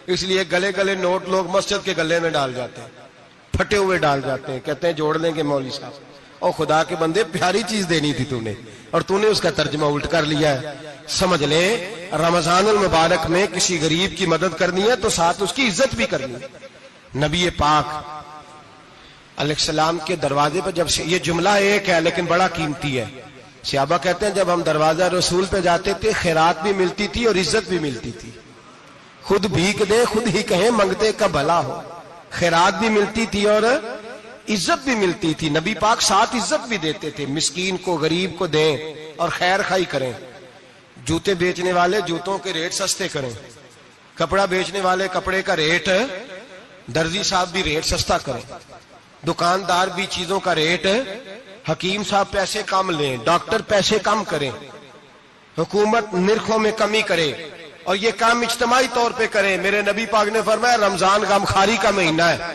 اس لیے گلے گلے نوٹ لوگ مسجد کے گلے میں ڈال جاتے ہیں، پھٹے ہوئے ڈال جاتے ہیں، کہتے ہیں جوڑ لیں گے مولوی صاحب. اور خدا کے بندے پیاری چیز دینی تھی تو نے، اور تو نے اس کا ترجمہ الٹ کر لیا ہے. سمجھ لیں رمضان المبارک میں کسی غریب کی مدد کرنی ہے تو ساتھ اس کی عزت بھی کرنی ہے. نبی پاک علیہ السلام کے دروازے پر جب یہ جملہ ایک ہے لیکن بڑا قیمتی ہے. صحابہ کہتے ہیں جب ہم دروازہ رسول پہ جاتے تھے خیرات بھی ملتی تھی اور عزت بھی ملتی تھی. خود بھیک دے خود ہی کہیں منگتے کا بھلا ہو، خیرات بھی ملتی تھی اور عزت بھی ملتی تھی. نبی پاک ساتھ عزت بھی دیتے تھے، مسکین کو غریب کو دیں اور خیر خائی کریں. جوتے بیچنے والے جوتوں کے ریٹ سستے کریں، کپڑا بیچنے والے کپڑے کا ریٹ، درزی صاحب بھی ریٹ سستا کریں، دکاندار بھی چیزوں کا ریٹ، حکیم صاحب پیسے کم لیں، ڈاکٹر پیسے کم کریں، حکومت نرخوں میں کمی کرے، اور یہ کام اجتماعی طور پہ کریں. میرے نبی پاک نے فرمایا رمضان غمخواری کا مہینہ ہے،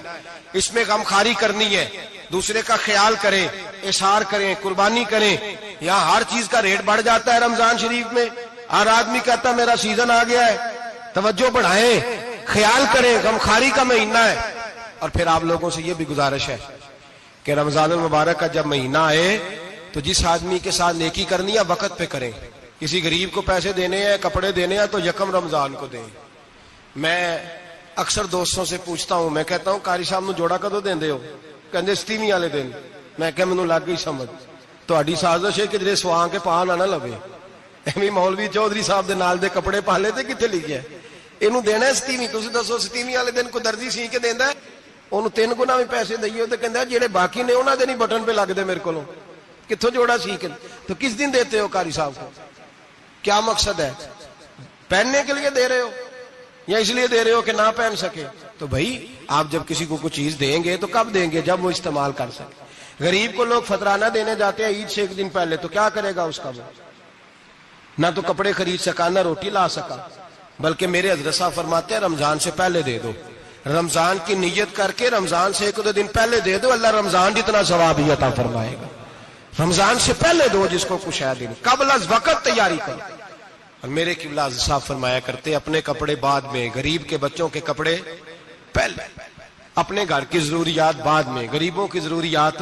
اس میں غمخواری کرنی ہے، دوسرے کا خیال کریں، اثار کریں، قربانی کریں. یہاں ہر چیز کا ریٹ بڑھ جاتا ہے رمضان شریف میں. ہر آدمی کہتا ہے میرا سیزن آ گیا ہے، توجہ بڑھائیں، خیال کریں، غمخواری کا مہینہ ہے. اور پھر آپ لوگوں سے یہ بھی گزارش ہے کہ رمضان المبارک کا جب مہینہ آئے تو جس آدمی کے ساتھ نیکی کرنی ہے وقت پہ کریں. کسی غریب کو پیسے دینے ہیں، کپڑے دینے ہیں تو یکم رمضان کو دیں. میں اکثر دوستوں سے پوچھتا ہوں، میں کہتا ہوں قاری صاحب نو جوڑا کدو دیندے ہو؟ کہندے 27 والے دن. میں کہ مینوں لگ گئی سمجھ، تہاڈی سازش ہے کہ جڑے سواں کے پاہ نہ لوے. ایویں مولوی چودھری صاحب دے نال دے کپڑے پا لے تے کتے لکھیا اینوں دینا 27. تسی دسو 27 والے دن کو درزی سی کے دیندا ہے، اونوں 3 گنا بھی پیسے دئیے تے کہندا جڑے باقی نے انہاں دے نہیں بٹن پہ لگ دے میرے کولوں، کتھوں جوڑا سی کے. تو کس دن دیتے ہو قاری صاحب کو؟ کیا مقصد ہے؟ پہننے کے لیے دے رہے ہو یا اس لیے دے رہے ہو کہ نہ پہن سکے؟ تو بھائی آپ جب کسی کو کوئی چیز دیں گے تو کب دیں گے؟ جب وہ استعمال کر سکے. غریب کو لوگ فطرانہ دینے جاتے ہیں عید سے ایک دن پہلے، تو کیا کرے گا اس کا؟ وہ نہ تو کپڑے خرید سکا نہ روٹی لا سکا. بلکہ میرے حضرت صاحب فرماتے ہیں رمضان سے پہلے دے دو، رمضان کی نیت کر کے رمضان سے 1-2 دن پہلے دے دو، اللہ رمضان جتنا ثواب ہی عطا فرمائے گا. رمضان سے پہلے دو جس کو کچھ ہے دن، قبل از وقت تیاری کرو. اور میرے قبلہ صاحب فرمایا کرتے اپنے کپڑے بعد میں، غریب کے بچوں کے کپڑے پہلے، اپنے گھر کی ضروریات بعد میں، غریبوں کی ضروریات.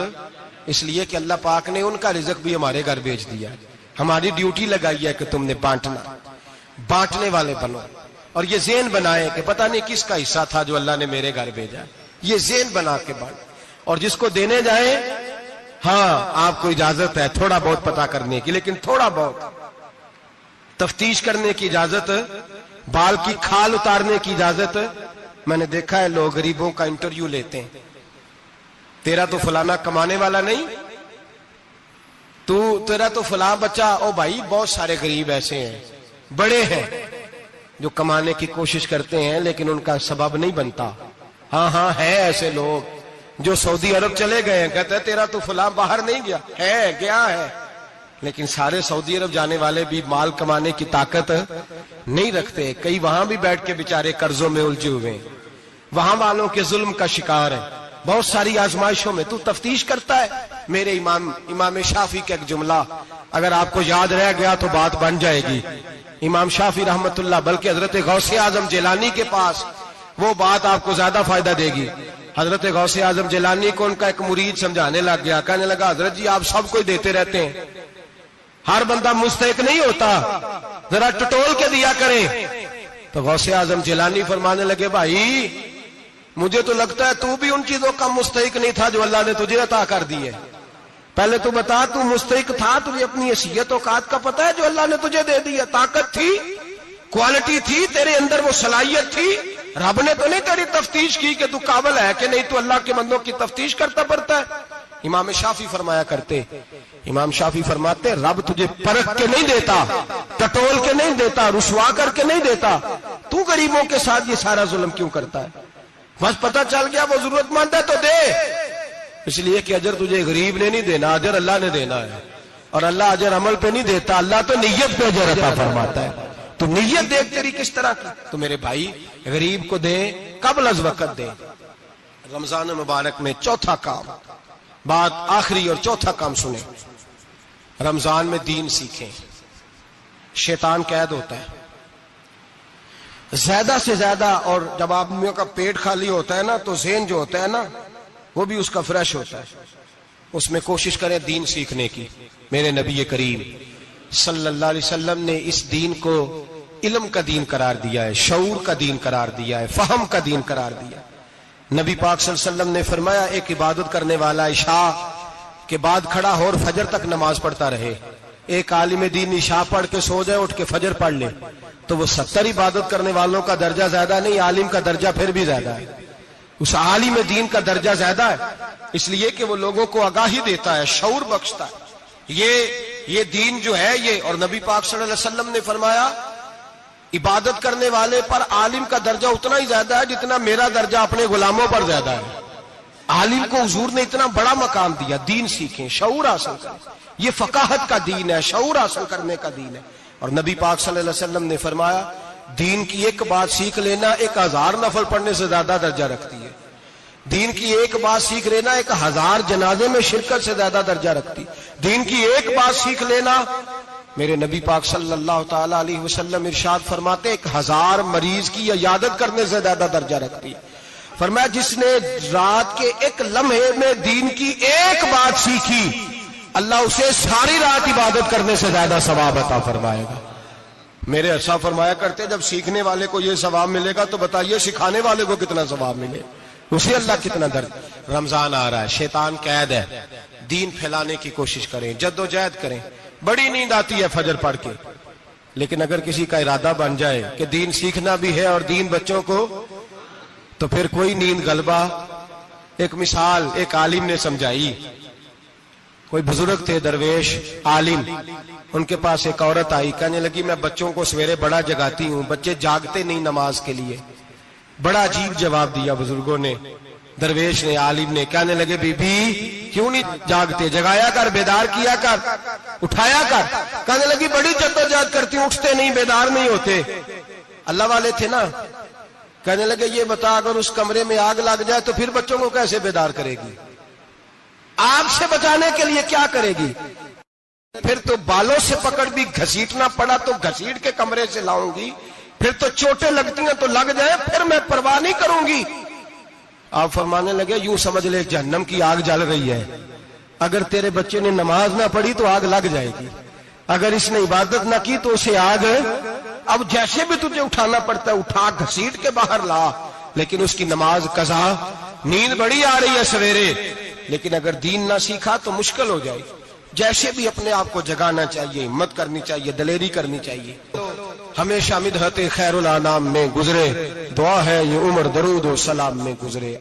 اس لیے کہ اللہ پاک نے ان کا رزق بھی ہمارے گھر بھیج دیا. ہماری ڈیوٹی لگائی ہے کہ تم نے بانٹنا، بانٹنے والے بنو. اور یہ ذہن بنائے کہ پتہ نہیں کس کا حصہ تھا جو اللہ نے میرے گھر بھیجا. یہ ذہن بنا کے بانٹ. اور جس کو دینے جائیں، ہاں آپ کو اجازت ہے تھوڑا بہت پتہ کرنے کی، لیکن تھوڑا بہت تفتیش کرنے کی اجازت، بال کی کھال اتارنے کی اجازت. میں نے دیکھا ہے لوگ غریبوں کا انٹرویو لیتے ہیں، تیرا تو فلانا کمانے والا نہیں، تیرا تو فلاں بچہ. او بھائی بہت سارے غریب ایسے ہیں، بڑے ہیں جو کمانے کی کوشش کرتے ہیں لیکن ان کا سبب نہیں بنتا. ہاں ہے ایسے لوگ جو سعودی عرب چلے گئے ہیں، کہتے ہیں تیرا تو فلاں باہر نہیں گیا، ہے گیا ہے، لیکن سارے سعودی عرب جانے والے بھی مال کمانے کی طاقت نہیں رکھتے. کئی وہاں بھی بیٹھ کے بیچارے قرضوں میں الجھے ہوئے ہیں، وہاں والوں کے ظلم کا شکار ہیں، بہت ساری آزمائشوں میں. تو تفتیش کرتا ہے. میرے امام شافعی کا ایک جملہ اگر آپ کو یاد رہ گیا تو بات بن جائے گی. امام شافعی رحمت اللہ، بلکہ حضرت غوث اعظم جیلانی کے پاس وہ بات آپ کو زیادہ فائدہ دے گی. حضرت غوث اعظم جیلانی کو ان کا ایک مرید سمجھانے لگ گیا، کہنے لگا حضرت جی آپ سب کو دیتے رہتے ہیں، ہر بندہ مستحق نہیں ہوتا، ذرا ٹٹول کے دیا کریں. تو غوث اعظم جیلانی فرمانے لگے بھائی مجھے تو لگتا ہے تو بھی ان چیزوں کا مستحق نہیں تھا جو اللہ نے تجھے عطا کر دی ہے. پہلے تو بتا تو مستحق تھا، تجھے اپنی حیثیت اوقات کا پتہ ہے جو اللہ نے تجھے دے دی ہے؟ طاقت تھی، کوالٹی تھی، تیرے اندر وہ صلاحیت تھی. رب نے تو نہیں تیری تفتیش کی کہ تو قابل ہے کہ نہیں، تو اللہ کے بندوں کی تفتیش کرتا پڑتا ہے. امام شافعی فرمایا کرتے، امام شافعی فرماتے رب تجھے پرکھ کے نہیں دیتا، ٹٹول کے نہیں دیتا، رسوا کر کے نہیں دیتا، تو غریبوں کے ساتھ یہ سارا ظلم کیوں کرتا ہے؟ بس پتہ چل گیا وہ ضرورت مند ہے تو دے، اس لیے کہ اجر تجھے غریب نے نہیں دینا، اجر اللہ نے دینا ہے، اور اللہ اجر عمل پہ نہیں دیتا، اللہ تو نیت پہ اجر عطا فرماتا ہے۔ تو نیت دیکھ تیری کس طرح کی، تو میرے بھائی غریب کو دے، قبل از وقت دے۔ رمضان مبارک میں چوتھا کام، بات آخری اور چوتھا کام سنیں، رمضان میں دین سیکھیں۔ شیطان قید ہوتا ہے زیادہ سے زیادہ، اور جب آدمیوں کا پیٹ خالی ہوتا ہے نا تو ذہن جو ہوتا ہے نا وہ بھی اس کا فریش ہوتا ہے، اس میں کوشش کریں دین سیکھنے کی۔ میرے نبی کریم صلی اللہ علیہ وسلم نے اس دین کو علم کا دین قرار دیا ہے، شعور کا دین قرار دیا ہے، فہم کا دین قرار دیا ہے۔ نبی پاک صلی اللہ علیہ وسلم نے فرمایا ایک عبادت کرنے والا عشاء کے بعد کھڑا ہو اور فجر تک نماز پڑھتا رہے، ایک عالم دین عشاء پڑھ کے سو جائے اٹھ کے فجر پڑھ لے تو وہ 70 عبادت کرنے والوں کا درجہ زیادہ نہیں، عالم کا درجہ پھر بھی زیادہ ہے، اس عالم دین کا درجہ زیادہ ہے، اس لیے کہ وہ لوگوں کو آگاہی دیتا ہے، شعور بخشتا ہے۔ یہ دین جو ہے یہ، اور نبی پاک صلی اللہ علیہ وسلم نے فرمایا عبادت کرنے والے پر عالم کا درجہ اتنا ہی زیادہ ہے جتنا میرا درجہ اپنے غلاموں پر زیادہ ہے۔ عالم کو حضور نے اتنا بڑا مقام دیا۔ دین سیکھیں، شعور حاصل کریں، یہ فقاہت کا دین ہے، شعور حاصل کرنے کا دین ہے۔ اور نبی پاک صلی اللہ علیہ وسلم نے فرمایا دین کی ایک بات سیکھ لینا 1000 نفل پڑھنے سے زیادہ درجہ رکھتی ہے، دین کی ایک بات سیکھ لینا 1000 جنازے میں شرکت سے زیادہ درجہ رکھتی، دین کی ایک بات سیکھ لینا، میرے نبی پاک صلی اللہ تعالی علیہ وسلم ارشاد فرماتے 1000 مریض کی عیادت کرنے سے زیادہ درجہ رکھتی ہے۔ فرمایا جس نے رات کے ایک لمحے میں دین کی ایک بات سیکھی اللہ اسے ساری رات عبادت کرنے سے زیادہ ثواب عطا فرمائے گا۔ میرے ارشاد فرمایا کرتے جب سیکھنے والے کو یہ ثواب ملے گا تو بتائیے سکھانے والے کو کتنا ثواب ملے، اسے اللہ کتنا درد۔ رمضان آ رہا ہے، شیطان قید ہے، دین پھیلانے کی کوشش کریں، جدوجہد کریں۔ بڑی نیند آتی ہے فجر پڑھ کے، لیکن اگر کسی کا ارادہ بن جائے کہ دین سیکھنا بھی ہے اور دین بچوں کو، تو پھر کوئی نیند غلبہ۔ ایک مثال ایک عالم نے سمجھائی، کوئی بزرگ تھے درویش عالم، ان کے پاس ایک عورت آئی، کہنے لگی میں بچوں کو سویرے بڑا جگاتی ہوں، بچے جاگتے نہیں نماز کے لیے۔ بڑا عجیب جواب دیا بزرگوں نے، درویش نے، عالم نے، کہنے لگے بی بی کیوں نہیں جاگتے، جگایا کر، بیدار کیا کر، اٹھایا کر۔ کہنے لگی بڑی جدوجہد کرتی ہوں، اٹھتے نہیں، بیدار نہیں ہوتے۔ اللہ والے تھے نا۔ کہنے لگے یہ بتا اگر اس کمرے میں آگ لگ جائے تو پھر بچوں کو کیسے بیدار کرے گی، آگ سے بچانے کے لیے کیا کرے گی؟ پھر تو بالوں سے پکڑ بھی گھسیٹنا پڑا تو گھسیٹ کے کمرے سے لاؤں گی، پھر تو چوٹیں لگتی ہیں تو لگ جائے، پھر میں پرواہ نہیں کروں گی۔ آپ فرمانے لگے یوں سمجھ لے جہنم کی آگ جل رہی ہے، اگر تیرے بچے نے نماز نہ پڑھی تو آگ لگ جائے گی، اگر اس نے عبادت نہ کی تو اسے آگ، اب جیسے بھی تجھے اٹھانا پڑتا ہے اٹھا گھسیٹ کے باہر لا، لیکن اس کی نماز قضا۔ نیند بڑی آ رہی ہے سویرے، لیکن اگر دین نہ سیکھا تو مشکل ہو جائے۔ جیسے بھی اپنے آپ کو جگانا چاہیے، ہمت کرنی چاہیے، دلیری کرنی چاہیے۔ ہمیشہ مدحت خیر الانام میں گزرے، دعا ہے یہ عمر درود و سلام میں گزرے۔